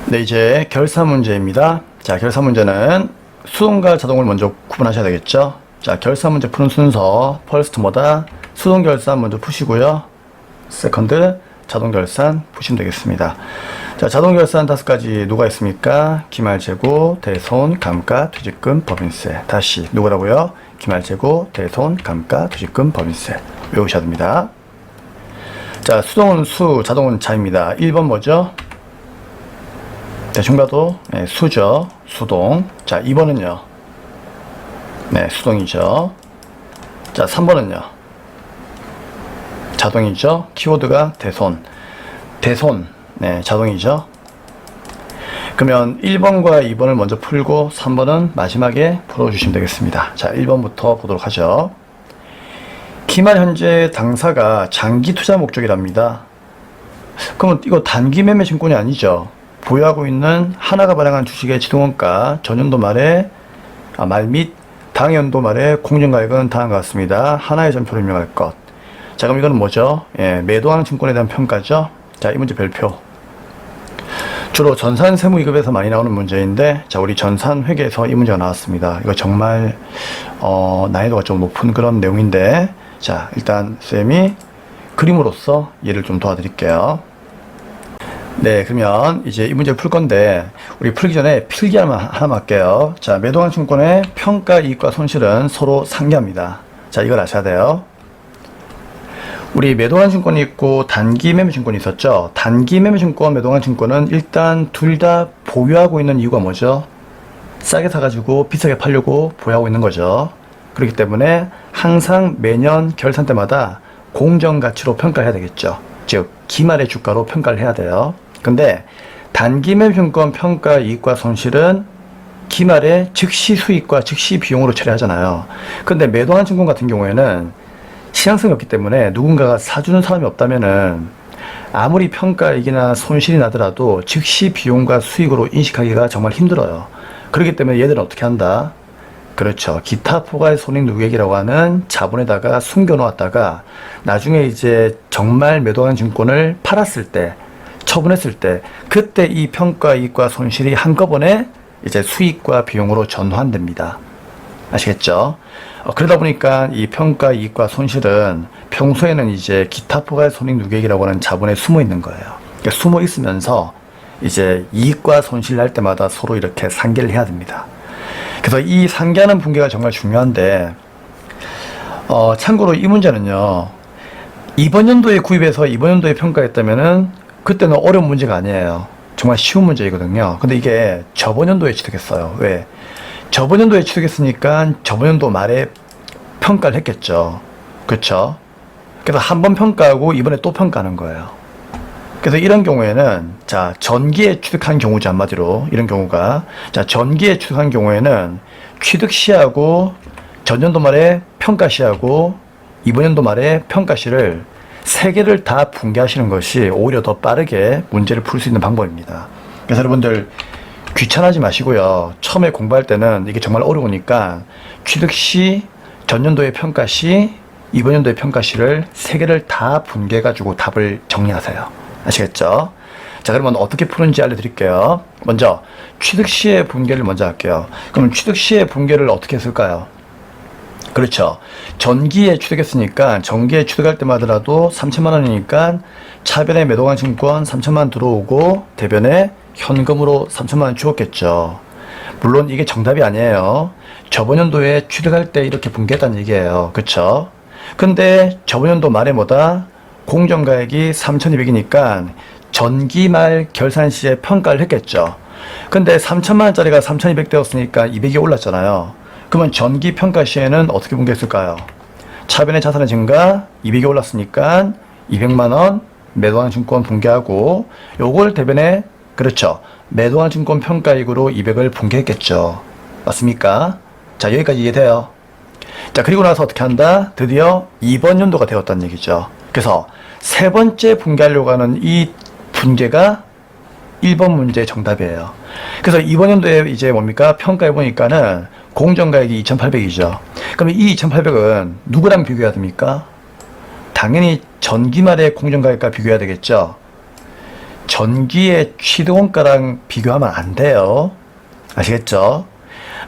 S1: 네, 이제 결산 문제입니다. 자, 결산 문제는 수동과 자동을 먼저 구분하셔야 되겠죠. 자, 결산 문제 푸는 순서 퍼스트 뭐다? 수동 결산 먼저 푸시고요. 세컨드 자동결산 보시면 되겠습니다. 자, 자동결산 5가지 누가 있습니까? 기말재고, 대손, 감가, 퇴직금, 법인세. 다시 누구라고요? 기말재고, 대손, 감가, 퇴직금, 법인세. 외우셔야 됩니다. 자, 수동은 수, 자동은 자입니다. 1번 뭐죠? 대충 봐도 네, 수죠. 수동. 자, 2번은요. 네, 수동이죠. 자, 3번은요. 자동이죠. 키워드가 대손. 대손. 네, 자동이죠. 그러면 1번과 2번을 먼저 풀고 3번은 마지막에 풀어주시면 되겠습니다. 자, 1번부터 보도록 하죠. 기말 현재 당사가 장기 투자 목적이랍니다. 그러면 이거 단기 매매 증권이 아니죠. 보유하고 있는 하나가 발행한 주식의 지등원가 전년도 말에 말 및 당연도 말에 공정가액은 다음과 같습니다. 하나의 전표를 입력할 것. 자, 그럼 이거는 뭐죠? 예, 매도하는 증권에 대한 평가죠. 자, 이 문제 별표. 주로 전산 세무 2급에서 많이 나오는 문제인데, 자, 우리 전산 회계에서 이 문제가 나왔습니다. 이거 정말 난이도가 좀 높은 그런 내용인데, 자, 일단 쌤이 그림으로써 이해를 좀 도와드릴게요. 네, 그러면 이제 이 문제를 풀 건데, 우리 풀기 전에 필기 하나만 할게요. 자, 매도한 증권의 평가 이익과 손실은 서로 상기합니다. 자, 이걸 아셔야 돼요. 우리 매도한 증권이 있고 단기 매매 증권이 있었죠. 단기 매매 증권, 매도한 증권은 일단 둘 다 보유하고 있는 이유가 뭐죠? 싸게 사가지고 비싸게 팔려고 보유하고 있는 거죠. 그렇기 때문에 항상 매년 결산 때마다 공정가치로 평가해야 되겠죠. 즉 기말의 주가로 평가를 해야 돼요. 근데 단기 매매 증권 평가 이익과 손실은 기말의 즉시 수익과 즉시 비용으로 처리하잖아요. 근데 매도한 증권 같은 경우에는 시장성이 없기 때문에 누군가가 사주는 사람이 없다면은 아무리 평가이익이나 손실이 나더라도 즉시 비용과 수익으로 인식하기가 정말 힘들어요. 그렇기 때문에 얘들은 어떻게 한다? 그렇죠. 기타 포괄 손익 누계액이라고 하는 자본에다가 숨겨 놓았다가 나중에 이제 정말 매도한 증권을 팔았을 때, 처분했을 때, 그때 이 평가이익과 손실이 한꺼번에 이제 수익과 비용으로 전환됩니다. 아시겠죠? 그러다 보니까 이 평가 이익과 손실은 평소에는 이제 기타 포괄 손익 누계액이라고 하는 자본에 숨어 있는 거예요. 그러니까 숨어 있으면서 이제 이익과 손실 날 때마다 서로 이렇게 상계를 해야 됩니다. 그래서 이 상계하는 분계가 정말 중요한데, 참고로 이 문제는요, 이번 연도에 구입해서 이번 연도에 평가했다면은 그때는 어려운 문제가 아니에요. 정말 쉬운 문제이거든요. 근데 이게 저번 연도에 취득했어요. 왜? 저번 연도에 취득했으니까 저번 연도 말에 평가를 했겠죠. 그렇죠? 그래서 한 번 평가하고 이번에 또 평가하는 거예요. 그래서 이런 경우에는 자, 전기에 취득한 경우죠. 한마디로 이런 경우가 자, 전기에 취득한 경우에는 취득 시하고 전년도 말에 평가 시하고 이번 연도 말에 평가 시를 세 개를 다 분개하시는 것이 오히려 더 빠르게 문제를 풀 수 있는 방법입니다. 그래서 여러분들 귀찮아하지 마시고요. 처음에 공부할 때는 이게 정말 어려우니까 취득 시, 전년도의 평가 시, 이번 연도의 평가 시를 세 개를 다 분개해가지고 답을 정리하세요. 아시겠죠? 자, 그러면 어떻게 푸는지 알려드릴게요. 먼저 취득 시의 분개를 먼저 할게요. 그럼 취득 시의 분개를 어떻게 했을까요? 그렇죠. 전기에 취득했으니까 전기에 취득할 때마다라도 3천만 원이니까 차변에 매도한 증권 3천만 원 들어오고 대변에 현금으로 3천만 원 주었겠죠. 물론 이게 정답이 아니에요. 저번 연도에 취득할 때 이렇게 분개했다는 얘기예요. 그쵸? 근데 저번 연도 말에 뭐다? 공정가액이 3,200이니까 전기말 결산 시에 평가를 했겠죠. 근데 3천만 원짜리가 3,200 되었으니까 200이 올랐잖아요. 그러면 전기 평가 시에는 어떻게 분개했을까요? 차변의 자산의 증가 200이 올랐으니까 200만 원 매도한 증권 분개하고 요걸 대변에 그렇죠. 매도한 증권 평가이익으로 200을 분개했겠죠. 맞습니까? 자, 여기까지 이해돼요. 자, 그리고 나서 어떻게 한다? 드디어 이번 연도가 되었다는 얘기죠. 그래서 세 번째 분개하려고 하는 이 분개가 1번 문제의 정답이에요. 그래서 이번 연도에 이제 뭡니까? 평가해 보니까는 공정가액이 2,800이죠. 그럼 이 2,800은 누구랑 비교해야 됩니까? 당연히 전기말의 공정가액과 비교해야 되겠죠. 전기의 취득원가랑 비교하면 안 돼요. 아시겠죠?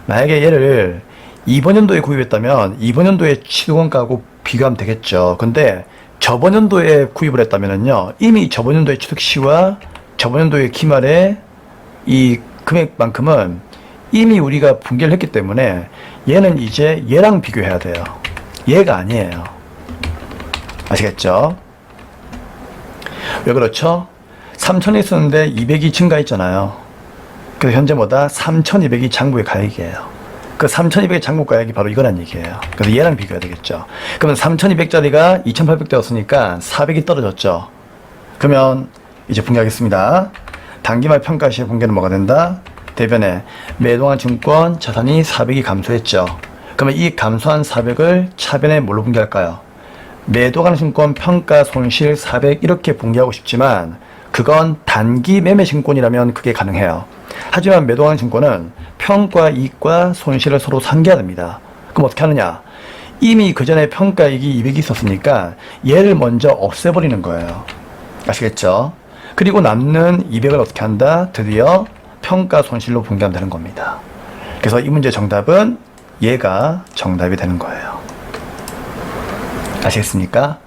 S1: 만약에 얘를 이번 연도에 구입했다면 이번 연도의 취득원가하고 비교하면 되겠죠. 근데 저번 연도에 구입을 했다면은요, 이미 저번 연도의 취득시와 저번 연도의 기말에 이 금액만큼은 이미 우리가 분기를 했기 때문에 얘는 이제 얘랑 비교해야 돼요. 얘가 아니에요. 아시겠죠? 왜 그렇죠? 3,000이 있었는데 200이 증가했잖아요. 그래서 현재 뭐다? 3,200이 장부의 가액이에요. 그 3,200의 장부 가액이 바로 이거란 얘기예요. 그래서 얘랑 비교해야 되겠죠. 그러면 3,200짜리가 2,800 되었으니까 400이 떨어졌죠. 그러면 이제 분개하겠습니다. 단기말 평가 시의 분개는 뭐가 된다? 대변에 매도한 증권 자산이 400이 감소했죠. 그러면 이 감소한 400을 차변에 뭘로 분개할까요? 매도한 증권 평가 손실 400 이렇게 분개하고 싶지만 그건 단기 매매 증권이라면 그게 가능해요. 하지만 매도한 증권은 평가 이익과 손실을 서로 상기해야 됩니다. 그럼 어떻게 하느냐? 이미 그 전에 평가이익이 200이 있었으니까 얘를 먼저 없애버리는 거예요. 아시겠죠? 그리고 남는 200을 어떻게 한다? 드디어 평가 손실로 분개하면 되는 겁니다. 그래서 이 문제 정답은 얘가 정답이 되는 거예요. 아시겠습니까?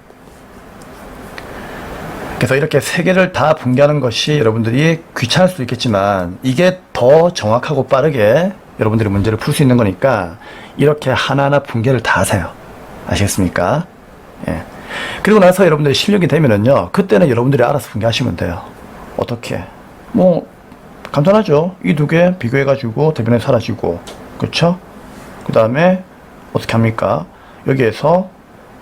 S1: 그래서 이렇게 세 개를 다 분개하는 것이 여러분들이 귀찮을 수도 있겠지만 이게 더 정확하고 빠르게 여러분들이 문제를 풀 수 있는 거니까 이렇게 하나하나 분개를 다 하세요. 아시겠습니까? 예. 그리고 나서 여러분들이 실력이 되면은요, 그때는 여러분들이 알아서 분개하시면 돼요. 어떻게? 뭐 간단하죠. 이 두 개 비교해가지고 대변에 사라지고, 그렇죠? 그 다음에 어떻게 합니까? 여기에서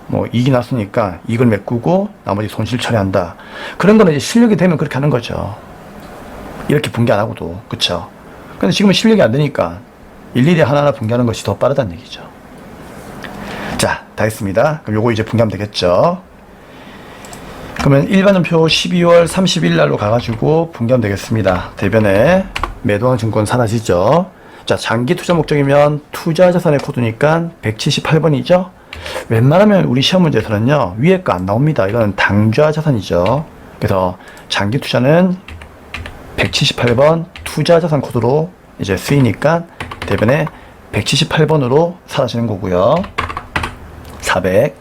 S1: 뭐 이익이 났으니까 이익을 메꾸고 나머지 손실 처리한다. 그런 거는 이제 실력이 되면 그렇게 하는 거죠. 이렇게 분개 안 하고도. 그쵸? 근데 지금은 실력이 안 되니까 일일이 하나하나 분개하는 것이 더 빠르다는 얘기죠. 자, 다 했습니다. 그럼 요거 이제 분개하면 되겠죠. 그러면 일반은표 12월 30일 날로 가가지고 분개하면 되겠습니다. 대변에 매도한 증권 사라지죠. 자, 장기 투자 목적이면 투자 자산의 코드니까 178번이죠. 웬만하면 우리 시험 문제에서는요, 위에 거 안 나옵니다. 이거는 당좌 자산이죠. 그래서 장기 투자는 178번 투자 자산 코드로 이제 쓰이니까 대변에 178번으로 사라지는 거고요. 400.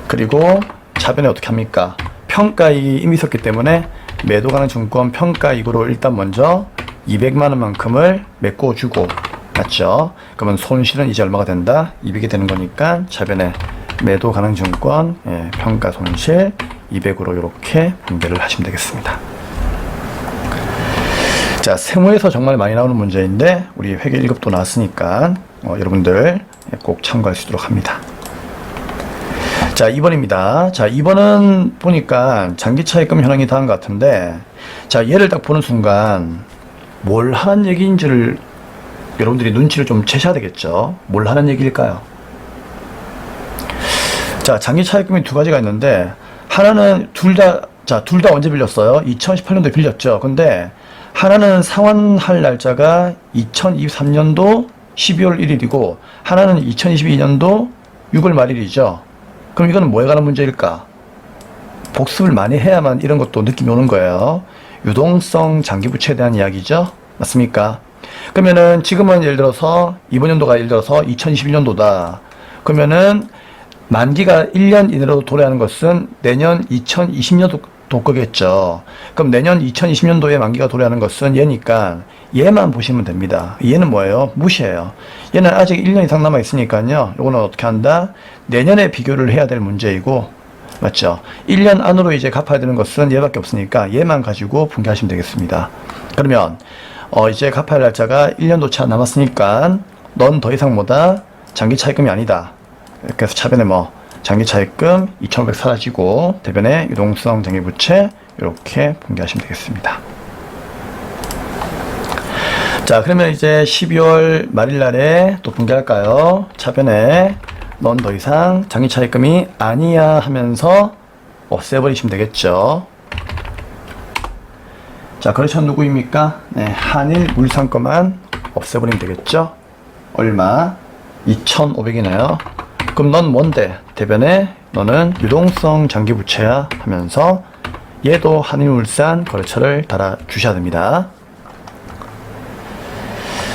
S1: 그리고 차변에 어떻게 합니까? 평가이익이 이미 있었기 때문에 매도 가능 증권 평가이익으로 일단 먼저 200만원만큼을 메꿔주고, 맞죠? 그러면 손실은 이제 얼마가 된다? 200이 되는 거니까 차변에 매도 가능 증권 평가 손실 200으로 이렇게 분배를 하시면 되겠습니다. 자, 세무에서 정말 많이 나오는 문제인데 우리 회계 1급도 나왔으니까 여러분들 꼭 참고할 수 있도록 합니다. 자, 2번입니다. 자, 2번은 보니까 장기차익금 현황이 다음 것 같은데, 자, 얘를 딱 보는 순간 뭘 하는 얘기인지를 여러분들이 눈치를 좀 채셔야 되겠죠. 뭘 하는 얘기일까요? 자, 장기차익금이 두 가지가 있는데, 하나는 둘 다 언제 빌렸어요? 2018년도에 빌렸죠. 근데 하나는 상환할 날짜가 2023년도 12월 1일이고 하나는 2022년도 6월 말일이죠. 그럼 이거는 뭐에 관한 문제일까? 복습을 많이 해야만 이런 것도 느낌이 오는 거예요. 유동성 장기부채에 대한 이야기죠. 맞습니까? 그러면은 지금은 예를 들어서 이번 연도가 예를 들어서 2021년도다. 그러면은 만기가 1년 이내로 도래하는 것은 내년 2020년도 거겠죠. 그럼 내년 2020년도에 만기가 도래하는 것은 얘니까 얘만 보시면 됩니다. 얘는 뭐예요? 무시해요. 얘는 아직 1년 이상 남아 있으니까요. 요거는 어떻게 한다? 내년에 비교를 해야 될 문제이고, 맞죠? 1년 안으로 이제 갚아야 되는 것은 얘밖에 없으니까 얘만 가지고 분개하시면 되겠습니다. 그러면 이제 갚아야 할 날짜가 1년도 차 남았으니까 넌 더 이상 뭐다? 장기 차익금이 아니다. 그래서 차변에 뭐 장기 차익금 2,500 사라지고 대변에 유동성 장기부채 이렇게 분개하시면 되겠습니다. 자, 그러면 이제 12월 말일 날에 또 분개할까요? 차변에 넌 더 이상 장기 차익금이 아니야 하면서 없애버리시면 되겠죠. 자, 거래처는 누구입니까? 네, 한일 물산 거만 없애버리면 되겠죠. 얼마? 2,500이네요. 그럼 넌 뭔데? 대변에 너는 유동성 장기부채야 하면서 얘도 한일물산 거래처를 달아 주셔야 됩니다.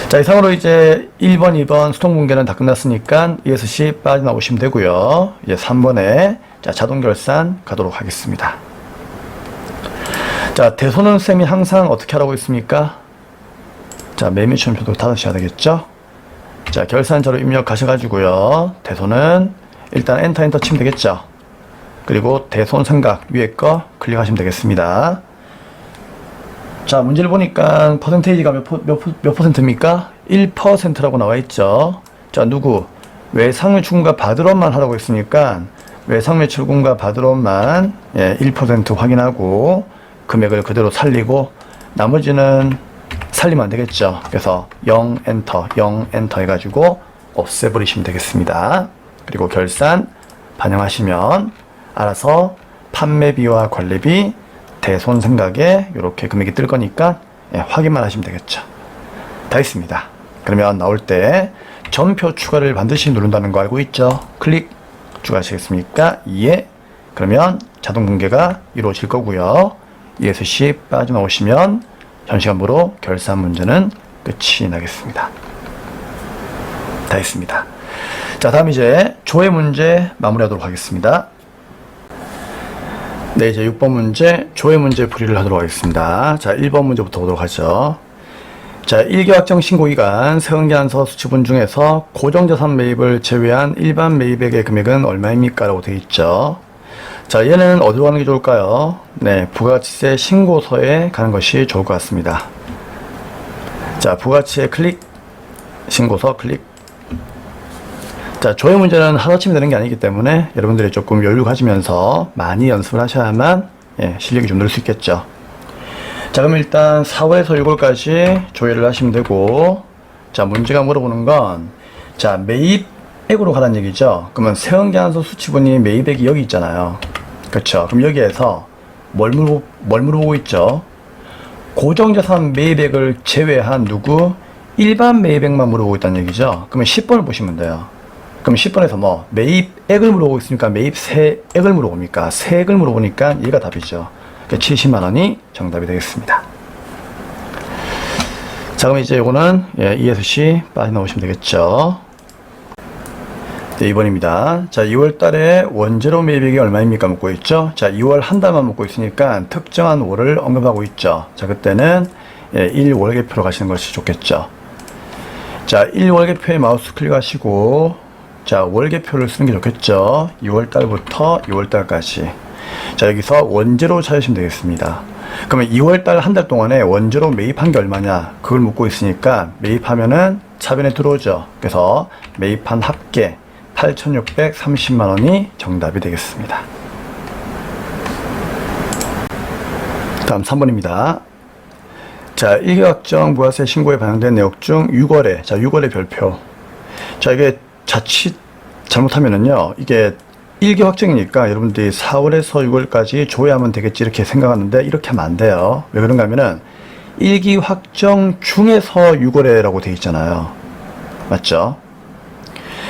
S1: 자, 이상으로 이제 1번, 2번 수통분개는 다 끝났으니까 ESC 빠져나오시면 되고요. 이제 3번에 자, 자동 결산 가도록 하겠습니다. 자, 대손은 쌤이 항상 어떻게 하라고 했습니까? 자, 매매추천표도 닫으셔야 되겠죠? 자, 결산자료 입력하셔가지고요. 대손은 일단 엔터 치면 되겠죠? 그리고 대손 생각 위에 거 클릭하시면 되겠습니다. 자, 문제를 보니까 퍼센테이지가 몇 퍼센트입니까? 1%라고 나와 있죠. 자, 누구? 외상매출금과 받으러만 하라고 했으니까 외상매출금과 받으러만 1% 확인하고 금액을 그대로 살리고 나머지는 살리면 안 되겠죠. 그래서 0 엔터 해가지고 없애버리시면 되겠습니다. 그리고 결산 반영하시면 알아서 판매비와 관리비, 대손 생각에 이렇게 금액이 뜰 거니까 확인만 하시면 되겠죠. 다 있습니다. 그러면 나올 때 전표 추가를 반드시 누른다는 거 알고 있죠? 클릭 추가하시겠습니까? 예. 그러면 자동 공개가 이루어질 거고요. ESC 빠져나오시면 현시간부로 결산 문제는 끝이 나겠습니다. 다 했습니다. 자, 다음 이제 조회 문제 마무리하도록 하겠습니다. 네, 이제 6번 문제 조회 문제 풀이를 하도록 하겠습니다. 자, 1번 문제부터 보도록 하죠. 자, 1개 확정 신고기간 세은계안서 수치분 중에서 고정자산 매입을 제외한 일반 매입액의 금액은 얼마입니까? 라고 되어 있죠. 자, 얘는 어디로 가는 게 좋을까요? 네, 부가가치세 신고서에 가는 것이 좋을 것 같습니다. 자, 부가가치세 클릭, 신고서 클릭. 자, 조회 문제는 하루아침에 되는 게 아니기 때문에 여러분들이 조금 여유 가지면서 많이 연습을 하셔야만 실력이 좀 늘 수 있겠죠. 자, 그럼 일단 4월에서 6월까지 조회를 하시면 되고, 자, 문제가 물어보는 건, 자, 매입액으로 가라는 얘기죠. 그러면 세은계안서 수치분이 매입액이 여기 있잖아요. 그렇죠. 그럼 여기에서 뭘 물어보고 있죠? 고정자산 매입액을 제외한 누구? 일반 매입액만 물어보고 있다는 얘기죠. 그러면 10번을 보시면 돼요. 그럼 10번에서 뭐 매입액을 물어보고 있으니까 매입세액을 물어봅니까? 세액을 물어보니까 얘가 답이죠. 70만원이 정답이 되겠습니다. 자, 그럼 이제 요거는 ESC 빠져나오시면 되겠죠. 네, 2번입니다. 자, 2월 달에 원재료 매입액이 얼마입니까? 묻고 있죠. 자, 2월 한 달만 묻고 있으니까 특정한 월을 언급하고 있죠. 자, 그때는 1월계표로 가시는 것이 좋겠죠. 자, 1월계표에 마우스 클릭하시고, 자, 월계표를 쓰는 게 좋겠죠. 2월 달부터 2월 달까지. 자, 여기서 원재료 찾으시면 되겠습니다. 그러면 2월 달 한 달 동안에 원재료 매입한 게 얼마냐? 그걸 묻고 있으니까 매입하면은 차변에 들어오죠. 그래서 매입한 합계 8,630만원이 정답이 되겠습니다. 다음 3번입니다. 자, 1개 확정 부가세 신고에 반영된 내역 중 6월에, 자, 6월의 별표. 자, 이게 자칫 잘못하면은요, 이게 1개 확정이니까 여러분들이 4월에서 6월까지 조회하면 되겠지 이렇게 생각하는데 이렇게 하면 안 돼요. 왜 그런가 하면은 1기 확정 중에서 6월에라고 되어 있잖아요. 맞죠?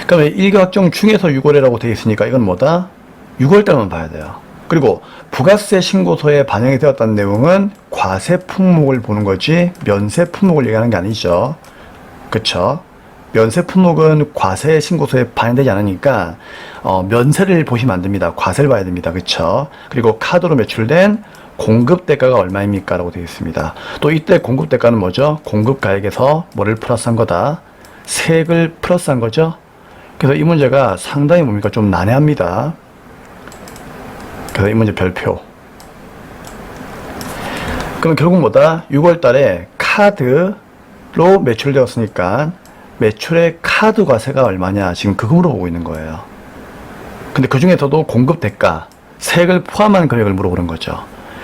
S1: 그러면 1기 확정 중에서 6월에라고 되어 있으니까 이건 뭐다? 6월달만 봐야 돼요. 그리고 부가세 신고서에 반영이 되었다는 내용은 과세 품목을 보는 거지 면세 품목을 얘기하는 게 아니죠. 그쵸? 면세 품목은 과세 신고서에 반영되지 않으니까 면세를 보시면 안 됩니다. 과세를 봐야 됩니다. 그쵸? 그리고 카드로 매출된 공급 대가가 얼마입니까? 라고 되어 있습니다. 또 이때 공급 대가는 뭐죠? 공급 가액에서 뭐를 플러스한 거다? 세액을 플러스한 거죠? 그래서 이 문제가 상당히 뭡니까? 좀 난해합니다. 그래서 이 문제 별표. 그럼 결국 뭐다? 6월 달에 카드로 매출되었으니까 매출의 카드 과세가 얼마냐? 지금 그거 물어보고 있는 거예요. 근데 그 중에서도 공급 대가, 세액을 포함한 금액을 물어보는 거죠.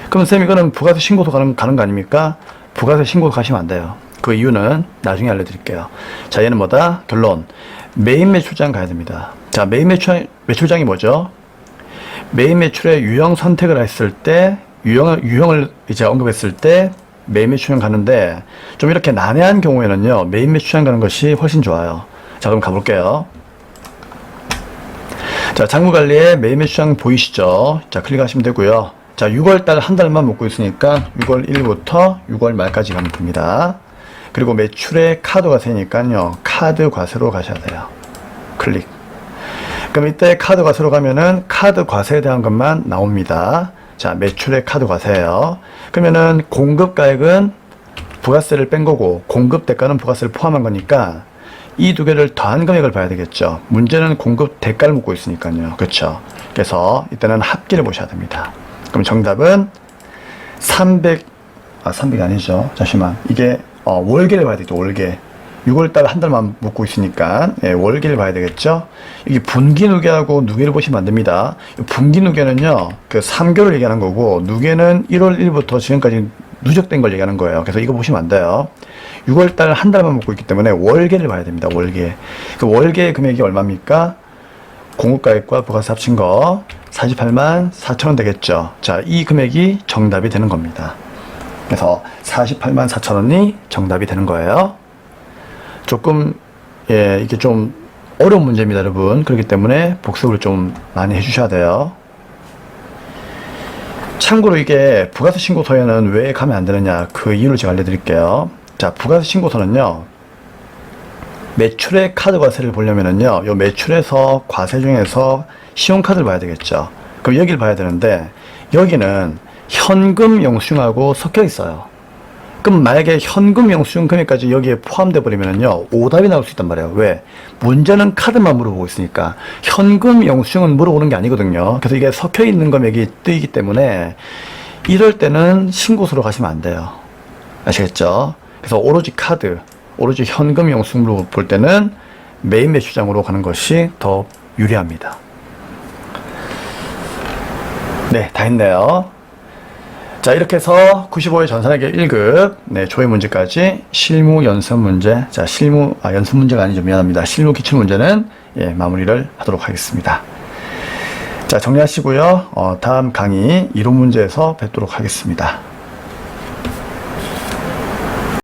S1: 그럼 쌤 이거는 부가세 신고서 가는 거 아닙니까? 부가세 신고서 가시면 안 돼요. 그 이유는 나중에 알려드릴게요. 자, 얘는 뭐다? 결론. 매입 매출장 가야 됩니다. 자, 매입 매출장이 뭐죠? 매입 매출의 유형 선택을 했을 때, 유형을 이제 언급했을 때, 매입 매출장 가는데, 좀 이렇게 난해한 경우에는요, 매입 매출장 가는 것이 훨씬 좋아요. 자, 그럼 가볼게요. 자, 장부관리에 매입 매출장 보이시죠? 자, 클릭하시면 되고요. 자, 6월달 한 달만 먹고 있으니까 6월 1일부터 6월 말까지 가면 됩니다. 그리고 매출의 카드 과세니까요, 카드 과세로 가셔야 돼요. 클릭. 그럼 이때 카드 과세로 가면은 카드 과세에 대한 것만 나옵니다. 자, 매출액 카드 과세예요. 그러면은 공급가액은 부가세를 뺀 거고 공급 대가는 부가세를 포함한 거니까 이 두 개를 더한 금액을 봐야 되겠죠. 문제는 공급 대가를 묻고 있으니까요. 그렇죠. 그래서 이때는 합계를 보셔야 됩니다. 그럼 정답은 300이 아니죠. 잠시만. 이게 월계를 봐야 되죠. 월계. 6월달 한 달만 묻고 있으니까 월계를 봐야 되겠죠. 이게 분기 누계하고 누계를 보시면 안 됩니다. 분기 누계는요, 그 3개월을 얘기하는 거고, 누계는 1월 1일부터 지금까지 누적된 걸 얘기하는 거예요. 그래서 이거 보시면 안 돼요. 6월달 한 달만 묻고 있기 때문에 월계를 봐야 됩니다. 월계. 그 월계 금액이 얼마입니까? 공급가액과 부가세 합친 거 48만 4천원 되겠죠. 자, 이 금액이 정답이 되는 겁니다. 그래서 48만 4천원이 정답이 되는 거예요. 조금 이게 좀 어려운 문제입니다, 여러분. 그렇기 때문에 복습을 좀 많이 해주셔야 돼요. 참고로 이게 부가세 신고서에는 왜 가면 안 되느냐, 그 이유를 제가 알려드릴게요. 자, 부가세 신고서는요, 매출액 카드 과세를 보려면은요, 요 매출에서 과세 중에서 신용카드를 봐야 되겠죠. 그럼 여기를 봐야 되는데, 여기는 현금 영수증하고 섞여 있어요. 그럼 만약에 현금 영수증 금액까지 여기에 포함돼 버리면은요, 오답이 나올 수 있단 말이에요. 왜? 문제는 카드만 물어보고 있으니까 현금 영수증은 물어보는 게 아니거든요. 그래서 이게 섞여 있는 금액이 뜨이기 때문에 이럴 때는 신고서로 가시면 안 돼요. 아시겠죠? 그래서 오로지 카드, 오로지 현금 영수증으로 볼 때는 메인 매출장으로 가는 것이 더 유리합니다. 네, 다 했네요. 자, 이렇게 해서 95회 전산회계 1급 조회 문제까지 실무 연습 문제, 자, 연습 문제가 아니죠. 미안합니다. 실무 기출 문제는 마무리를 하도록 하겠습니다. 자, 정리하시고요. 다음 강의 이론 문제에서 뵙도록 하겠습니다.